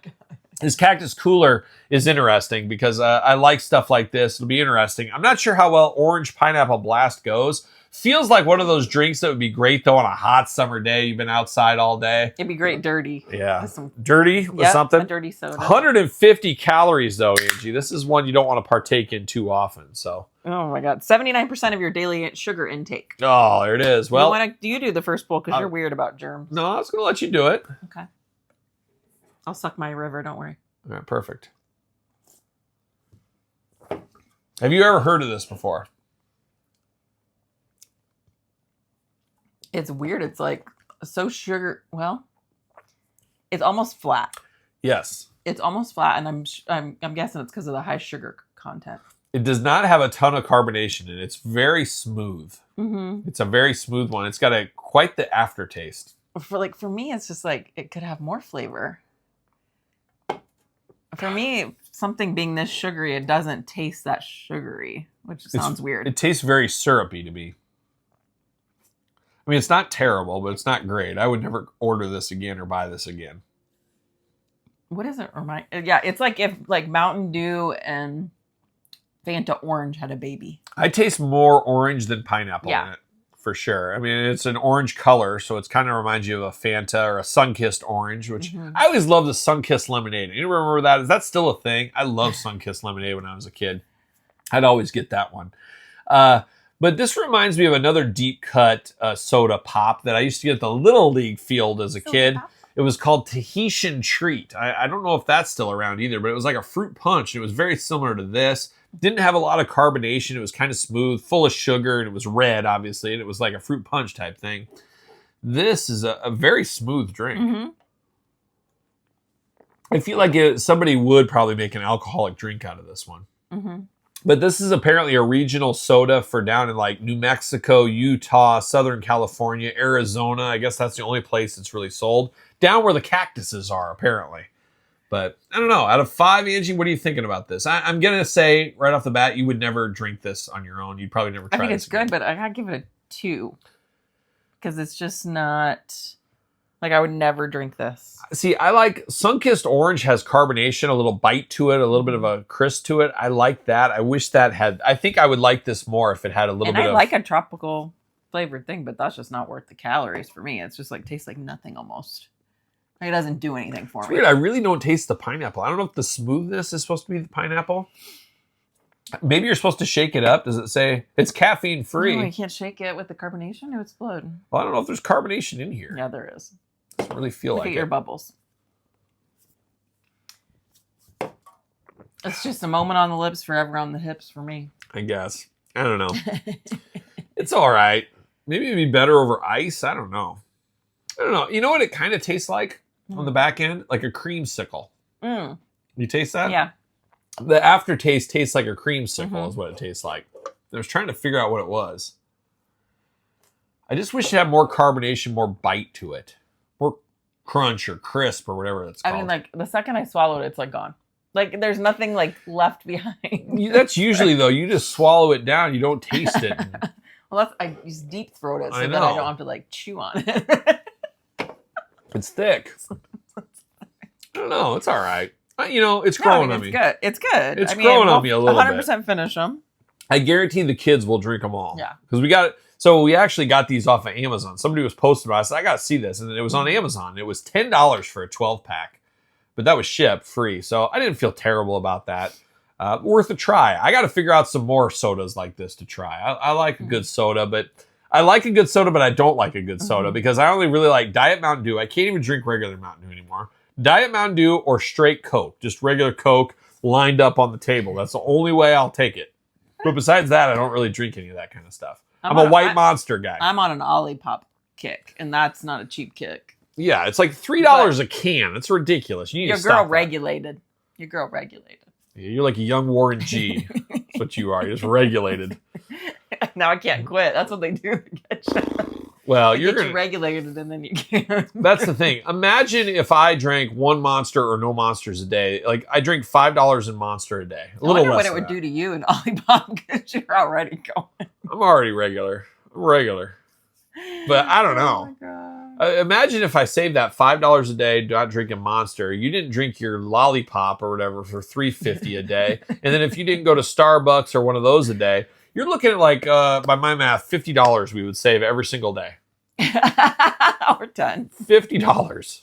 this cactus cooler is interesting because I like stuff like this. It'll be interesting. I'm not sure how well Orange Pineapple Blast goes. Feels like one of those drinks that would be great, though, on a hot summer day. You've been outside all day. It'd be great dirty. Yeah. Dirty with something. A dirty soda. 150 calories, though, Angie. This is one you don't want to partake in too often. So. Oh, my God. 79% of your daily sugar intake. Oh, there it is. Well, you do the first bowl because you're weird about germs. No, I was going to let you do it. Okay. I'll suck my river. Don't worry. All right, perfect. Have you ever heard of this before? It's weird. It's like so sugar. Well, it's almost flat. Yes. It's almost flat, and I'm guessing it's because of the high sugar content. It does not have a ton of carbonation in it. It's very smooth. Mm-hmm. It's a very smooth one. It's got quite the aftertaste. For me, it's just like it could have more flavor. For me, something being this sugary, it doesn't taste that sugary, which sounds weird. It tastes very syrupy to me. I mean, it's not terrible, but it's not great. I would never order this again or buy this again. What does it remind? Yeah, it's like if like Mountain Dew and Fanta Orange had a baby. I taste more orange than pineapple in it, for sure. I mean, it's an orange color, so it's kind of reminds you of a Fanta or a Sunkissed orange, which I always loved the Sunkissed lemonade. You remember that? Is that still a thing? I loved Sunkissed lemonade when I was a kid. I'd always get that one. But this reminds me of another deep cut soda pop that I used to get at the Little League field as a kid. It was called Tahitian Treat. I don't know if that's still around either, but it was like a fruit punch. And it was very similar to this. Didn't have a lot of carbonation. It was kind of smooth, full of sugar, and it was red, obviously. And it was like a fruit punch type thing. This is a very smooth drink. Mm-hmm. I feel like somebody would probably make an alcoholic drink out of this one. Mm-hmm. But this is apparently a regional soda for down in like New Mexico, Utah, Southern California, Arizona. I guess that's the only place it's really sold. Down where the cactuses are, apparently. But I don't know. Out of 5, Angie, what are you thinking about this? I'm going to say right off the bat, you would never drink this on your own. You'd probably never try it. I think it's good, but I got to give it a 2. Because it's just not... Like, I would never drink this. See, I like Sunkissed Orange has carbonation, a little bite to it, a little bit of a crisp to it. I like that. I wish that had... I think I would like this more if it had a little bit of... And I like a tropical flavored thing, but that's just not worth the calories for me. It's just like, tastes like nothing almost. Like, it doesn't do anything for me. Weird. I really don't taste the pineapple. I don't know if the smoothness is supposed to be the pineapple. Maybe you're supposed to shake it up. Does it say it's caffeine free? No, you can't shake it with the carbonation. It would explode. Well, I don't know if there's carbonation in here. Yeah, there is. Doesn't really feel Look like at it. your bubbles. It's just a moment on the lips, forever on the hips for me. I guess. I don't know. It's all right. Maybe it'd be better over ice. I don't know. You know what it kind of tastes like on the back end? Like a creamsicle. Mm. You taste that? Yeah. The aftertaste tastes like a creamsicle is what it tastes like. I was trying to figure out what it was. I just wish it had more carbonation, more bite to it. More crunch or crisp or whatever it's called. I mean, like, the second I swallowed it, it's like gone. Like, there's nothing, like, left behind. That's usually, though. You just swallow it down. You don't taste it. Well, I just deep throat it so that I don't have to, like, chew on it. It's thick. I don't know. It's all right. It's growing on me. It's good. It's good. It's growing on me a little 100% bit. 100% finish them. I guarantee the kids will drink them all. Yeah. Because we actually got these off of Amazon. Somebody was posting about it. I said, I got to see this. And it was on Amazon. It was $10 for a 12-pack. But that was shipped free. So I didn't feel terrible about that. Worth a try. I got to figure out some more sodas like this to try. I like a good soda, but I like a good soda, but I don't like a good soda because I only really like Diet Mountain Dew. I can't even drink regular Mountain Dew anymore. Diet Mountain Dew or straight Coke. Just regular Coke lined up on the table. That's the only way I'll take it. But besides that, I don't really drink any of that kind of stuff. I'm a white Monster guy. I'm on an Olipop kick, and that's not a cheap kick. Yeah, it's like $3 a can. It's ridiculous. You need to stop that. Regulated. Your girl regulated. Yeah, you're like a young Warren G. That's what you are. You're just regulated. Now I can't quit. That's what they do to get you. Well, you're going to regulate it, and then you can't. That's the thing. Imagine if I drank one Monster or no Monsters a day. Like, I drink $5 in Monster a day. A little less. I wonder what it would do to you in Olipop because you're already going. I'm already regular. I'm regular. But I don't know. Oh, my God. Imagine if I saved that $5 a day not drinking Monster. You didn't drink your lollipop or whatever for $3.50 a day. And then if you didn't go to Starbucks or one of those a day, you're looking at like, by my math, $50 we would save every single day. Or 10. $50.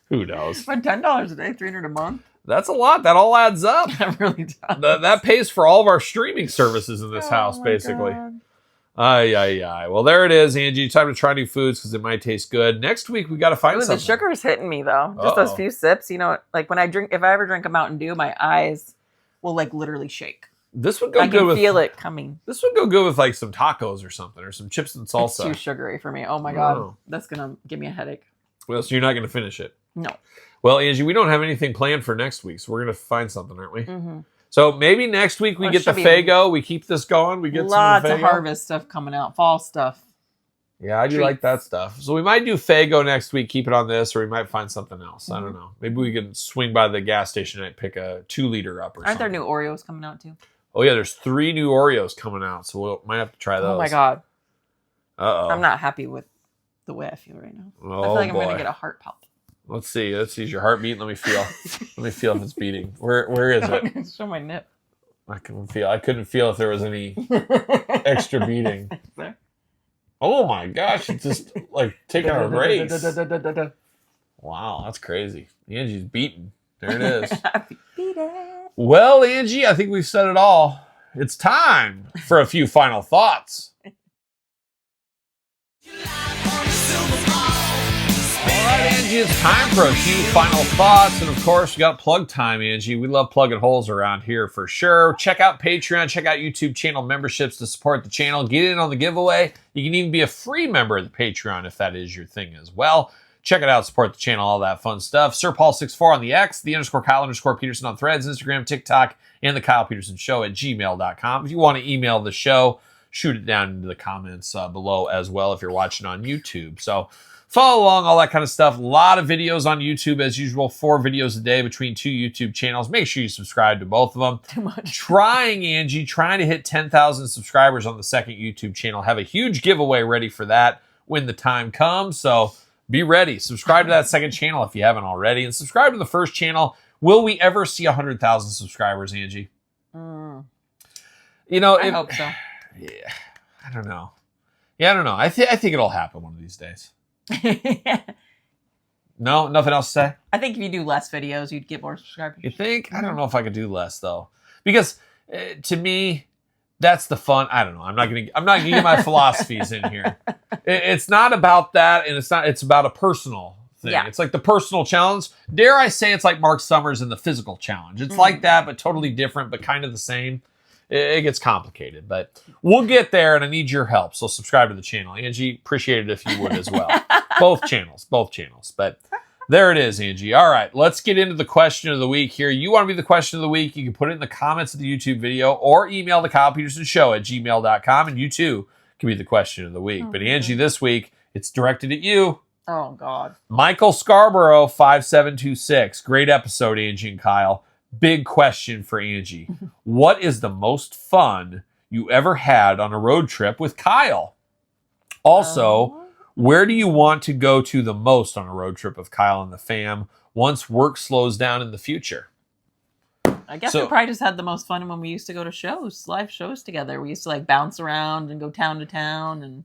Who knows? But $10 a day, $300 a month. That's a lot. That all adds up. That really does. That pays for all of our streaming services in this house, basically. God. Well, there it is, Angie. Time to try new foods because it might taste good. Next week, we got to find something. The sugar's hitting me, though. Just those few sips. You know, like when if I ever drink a Mountain Dew, my eyes will like literally shake. This would go good with... I can feel it coming. This would go good with like some tacos or something, or some chips and salsa. It's too sugary for me. Oh my God. That's going to give me a headache. Well, so you're not going to finish it? No. Well, Angie, we don't have anything planned for next week, so we're going to find something, aren't we? Mm-hmm. So maybe next week we get the Faygo. We keep this going. We get lots of harvest stuff coming out. Fall stuff. Yeah, I do like that stuff. So we might do Faygo next week, keep it on this, or we might find something else. I don't know. Maybe we can swing by the gas station and pick a 2-liter up or something. Aren't there new Oreos coming out too? Oh, yeah, there's 3 new Oreos coming out, so we might have to try those. Oh, my God. Uh-oh. I'm not happy with the way I feel right now. Oh, I feel like I'm going to get a heart pump. Let's see. Let's see your heartbeat. Let me feel. Let me feel if it's beating. Where is it? Show my nip. I couldn't feel if there was any extra beating. Oh my gosh, it's just like taking a race. Wow, that's crazy. Angie's beaten. There it is. Well, Angie, I think we've said it all. It's time for a few final thoughts. All right, Angie, it's time for a few final thoughts. And of course, we got plug time, Angie. We love plugging holes around here for sure. Check out Patreon, check out YouTube channel memberships to support the channel. Get in on the giveaway. You can even be a free member of the Patreon if that is your thing as well. Check it out, support the channel, all that fun stuff. SirPaul64 on the X, the _Kyle_Peterson on Threads, Instagram, TikTok, and the Kyle Peterson Show at gmail.com. If you want to email the show, shoot it down into the comments below as well if you're watching on YouTube. So follow along, all that kind of stuff. A lot of videos on YouTube as usual, 4 videos a day between 2 YouTube channels. Make sure you subscribe to both of them. Too much. Trying to hit 10,000 subscribers on the second YouTube channel. Have a huge giveaway ready for that when the time comes. So be ready. Subscribe to that second channel if you haven't already. And subscribe to the first channel. Will we ever see 100,000 subscribers, Angie? You know, I hope so. Yeah, I don't know. Yeah, I don't know. I think it'll happen one of these days. No, nothing else to say? I think if you do less videos, you'd get more subscribers. You think? I don't know if I could do less though, because to me, that's the fun. I don't know. I'm not gonna get my philosophies in here. It's not about that, and it's about a personal thing. Yeah. It's like the personal challenge. Dare I say it's like Mark Summers and the physical challenge. It's like that, but totally different, but kind of the same. It gets complicated, but we'll get there, and I need your help. So subscribe to the channel. Angie, appreciate it if you would as well. Both channels. But there it is, Angie. All right, let's get into the question of the week here. You want to be the question of the week, you can put it in the comments of the YouTube video or email the Kyle Peterson Show at gmail.com, and you too can be the question of the week. But Angie, this week, it's directed at you. Oh, God. Michael Scarborough, 5726. Great episode, Angie and Kyle. Big question for Angie. What is the most fun you ever had on a road trip with Kyle? Also, where do you want to go to the most on a road trip with Kyle and the fam once work slows down in the future? I guess we probably just had the most fun when we used to go to shows, live shows together. We used to like bounce around and go town to town, and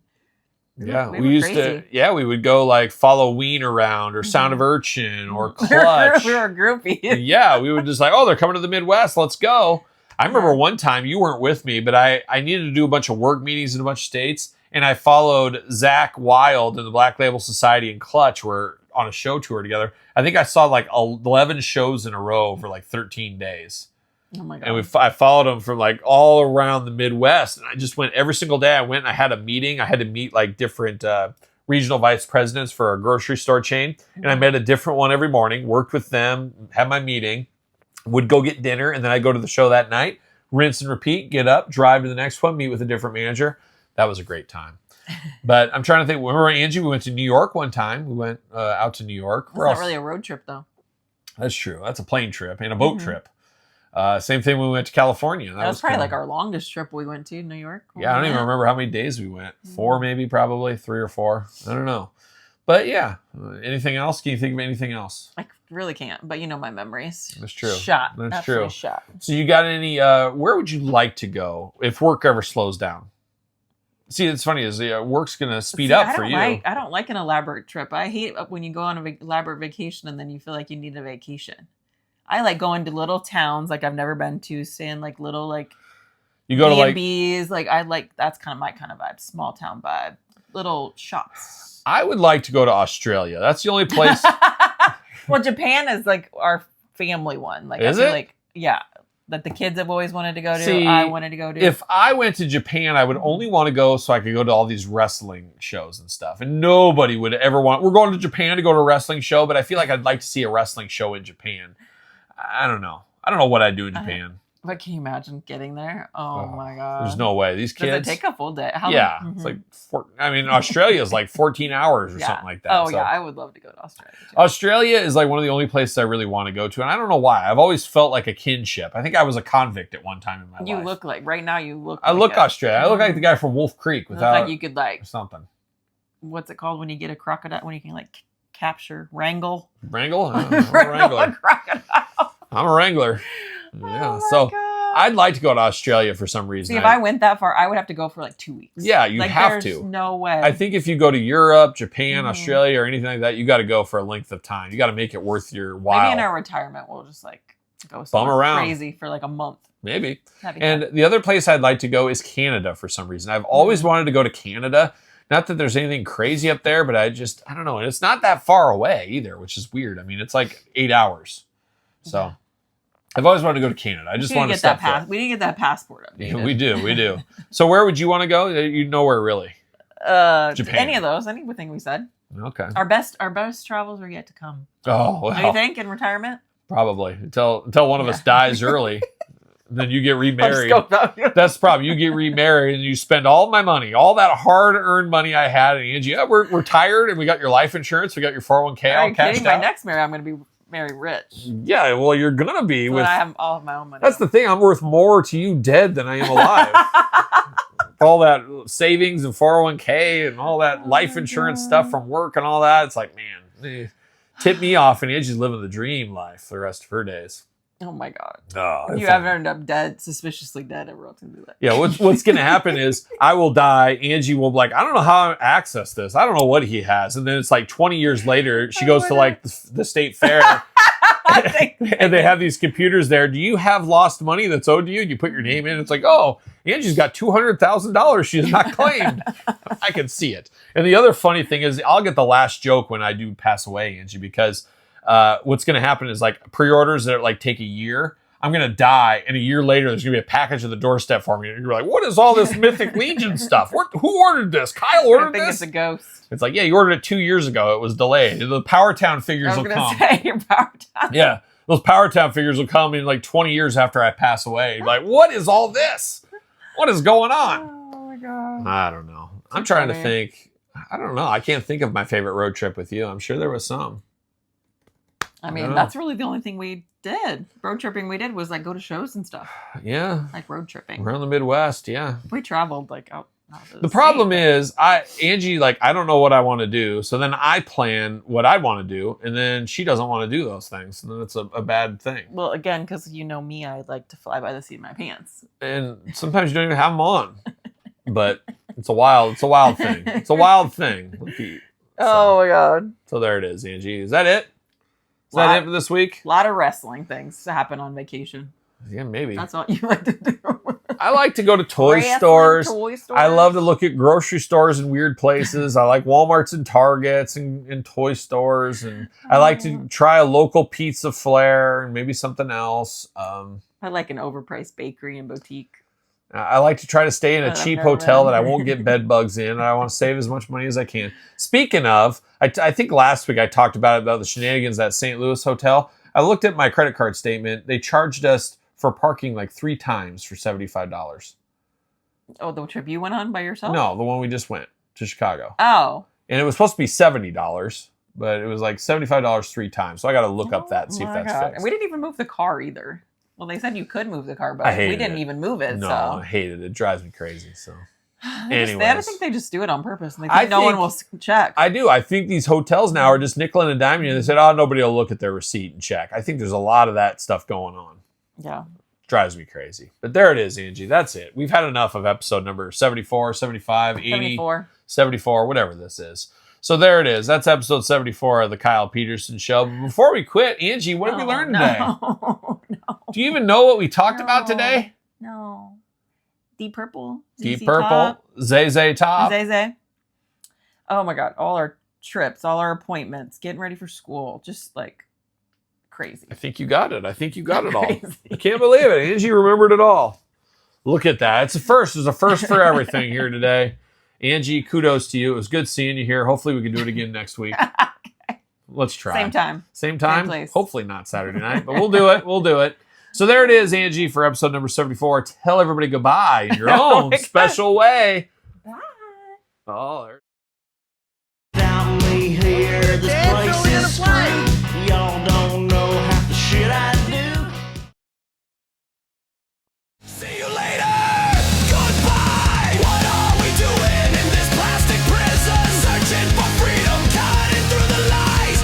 we would go like follow Ween around or Sound of Urchin or Clutch. We were groupies. Yeah, we would just like, oh, they're coming to the Midwest. Let's go. I remember one time, you weren't with me, but I needed to do a bunch of work meetings in a bunch of states, and I followed Zach Wild in the Black Label Society and Clutch, where on a show tour together. I think I saw like 11 shows in a row for like 13 days. Oh my God. And I followed him from like all around the Midwest. And I just went every single day. I went and I had a meeting. I had to meet like different regional vice presidents for a grocery store chain. And I met a different one every morning, worked with them, had my meeting, would go get dinner. And then I'd go to the show that night, rinse and repeat, get up, drive to the next one, meet with a different manager. That was a great time. But I'm trying to think. Remember, Angie, we went to New York one time. We went out to New York. That's not really a road trip, though. That's true. That's a plane trip and a boat trip. Same thing when we went to California. That was probably like our longest trip we went to, New York. Yeah, I don't even remember how many days we went. 4 maybe, probably. 3 or 4. I don't know. But yeah, anything else? Can you think of anything else? I really can't, but you know my memories. That's true. Shot. That's Absolutely true. Shot. So you got any, where would you like to go if work ever slows down? See, it's funny is work's going to speed up for you. I don't like an elaborate trip. I hate when you go on an elaborate vacation and then you feel like you need a vacation. I like going to little towns like I've never been to, staying like little like you go to like B&Bs. Like I like that's kind of my kind of vibe, small town vibe, little shops. I would like to go to Australia. That's the only place. Well, Japan is like our family one. Like is I feel it? like that the kids have always wanted to go to. See, I wanted to go to. If I went to Japan, I would only want to go so I could go to all these wrestling shows and stuff. And nobody would ever want. We're going to Japan to go to a wrestling show, but I feel like I'd like to see a wrestling show in Japan. I don't know. I don't know what I'd do in Japan. But can you imagine getting there? Oh my God. There's no way. These kids. Does it take a full day? It's like, Australia is like 14 hours or something like that. Oh, yeah. I would love to go to Australia too. Australia is like one of the only places I really want to go to. And I don't know why. I've always felt like a kinship. I think I was a convict at one time in my life. You look like, right now you look I look Australia. I look like the guy from Wolf Creek without. Like you could like. Something. What's it called when you get a crocodile? When you can like wrangle? Wrangle? I'm a wrangler. A crocodile. I'm a wrangler. Yeah. So God. I'd like to go to Australia for some reason. See, if I went that far, I would have to go for like 2 weeks. Yeah, you like, have there's to. No way. I think if you go to Europe, Japan, Australia, or anything like that, you got to go for a length of time. You got to make it worth your while. Maybe in our retirement, we'll just like go bum around crazy for like a month. Maybe. And the other place I'd like to go is Canada for some reason. I've always wanted to go to Canada. Not that there's anything crazy up there, but I don't know. And it's not that far away either, which is weird. I mean, it's like 8 hours. So I've always wanted to go to Canada. I just wanted to step foot. We didn't get that passport up. Yeah, we do. So where would you want to go? You know where really? Japan. Any of those. Anything we said. Okay. Our best travels are yet to come. Oh, wow. Do you think in retirement? Probably until one of us dies early. Then you get remarried. That's the problem. You get remarried and you spend all my money, all that hard-earned money I had. And Angie, we're tired and we got your life insurance. We got your 401k all cashed out. My next marriage, I'm going to be very rich. Yeah, well, you're going to be. I have all of my own money. That's the thing. I'm worth more to you dead than I am alive. All that savings and 401k and all that life insurance stuff from work and all that. It's like, man, tip me off and Angie's living the dream life for the rest of her days. Oh my God! Oh, you ever end up dead, suspiciously dead? Everyone's gonna do that. Yeah, what's gonna happen is I will die. Angie will be like, I don't know how I access this. I don't know what he has. And then it's like 20 years later, she goes to like the state fair, and they have these computers there. Do you have lost money that's owed to you? And you put your name in. It's like, oh, Angie's got $200,000 she has not claimed. I can see it. And the other funny thing is, I'll get the last joke when I do pass away, Angie, because. What's going to happen is like pre-orders that like take a year. I'm going to die, and a year later, there's going to be a package at the doorstep for me. And you're like, what is all this Mythic Legion stuff? Who ordered this? Kyle ordered this? I think it's a ghost. It's like, yeah, you ordered it 2 years ago. It was delayed. The Power Town figures will come. I was going to say, your Power Town. Yeah, those Power Town figures will come in like 20 years after I pass away. You're like, what is all this? What is going on? Oh, my God. I don't know. I'm trying to think. I don't know. I can't think of my favorite road trip with you. I'm sure there was some. I mean, that's really the only thing we did. Road tripping we did was like go to shows and stuff. Yeah. Like road tripping. Around the Midwest, yeah. We traveled like out the problem is Angie, like, I don't know what I want to do. So then I plan what I want to do. And then she doesn't want to do those things. And then it's a bad thing. Well, again, because you know me, I like to fly by the seat of my pants. And sometimes you don't even have them on. But it's a wild thing. It's a wild thing. Oh my God. So there it is, Angie. Is that it? Is that it for this week? A lot of wrestling things to happen on vacation. Yeah, maybe. That's all you like to do. I like to go to toy stores. I love to look at grocery stores in weird places. I like Walmarts and Targets and toy stores. And I like to try a local pizza flair and maybe something else. I like an overpriced bakery and boutique. I like to try to stay in a cheap hotel that I won't get bed bugs in. And I want to save as much money as I can. Speaking of, I think last week I talked about the shenanigans at St. Louis hotel. I looked at my credit card statement. They charged us for parking like 3 times for $75. Oh, the trip you went on by yourself? No, the one we just went to Chicago. Oh. And it was supposed to be $70, but it was like $75 3 times. So I got to look up that and see if that's fixed. And we didn't even move the car either. Well, they said you could move the car, but we didn't even move it. No, so. I hate it. It drives me crazy. So, anyways. I think they just do it on purpose. And they think no one will check. I do. I think these hotels now are just nickel and diming you. They said, nobody will look at their receipt and check. I think there's a lot of that stuff going on. Yeah. Drives me crazy. But there it is, Angie. That's it. We've had enough of episode number 74, 75, 80, 74, whatever this is. So there it is. That's episode 74 of the Kyle Peterson Show. But before we quit, Angie, what did we learn today? No. Do you even know what we talked about today? No. Deep Purple. Deep Purple. Zay Zay Top. Zay Zay. Oh my God. All our trips, all our appointments, getting ready for school. Just like crazy. I think you got it. I all. I can't believe it. Angie remembered it all. Look at that. It's a first. There's a first for everything here today. Angie, kudos to you. It was good seeing you here. Hopefully we can do it again next week. Okay. Let's try. Same time. Same time? Same place. Hopefully not Saturday night, but we'll do it. We'll do it. So there it is, Angie, for episode number 74. Tell everybody goodbye in your own special way. Bye. Oh, Down we hear this place is free.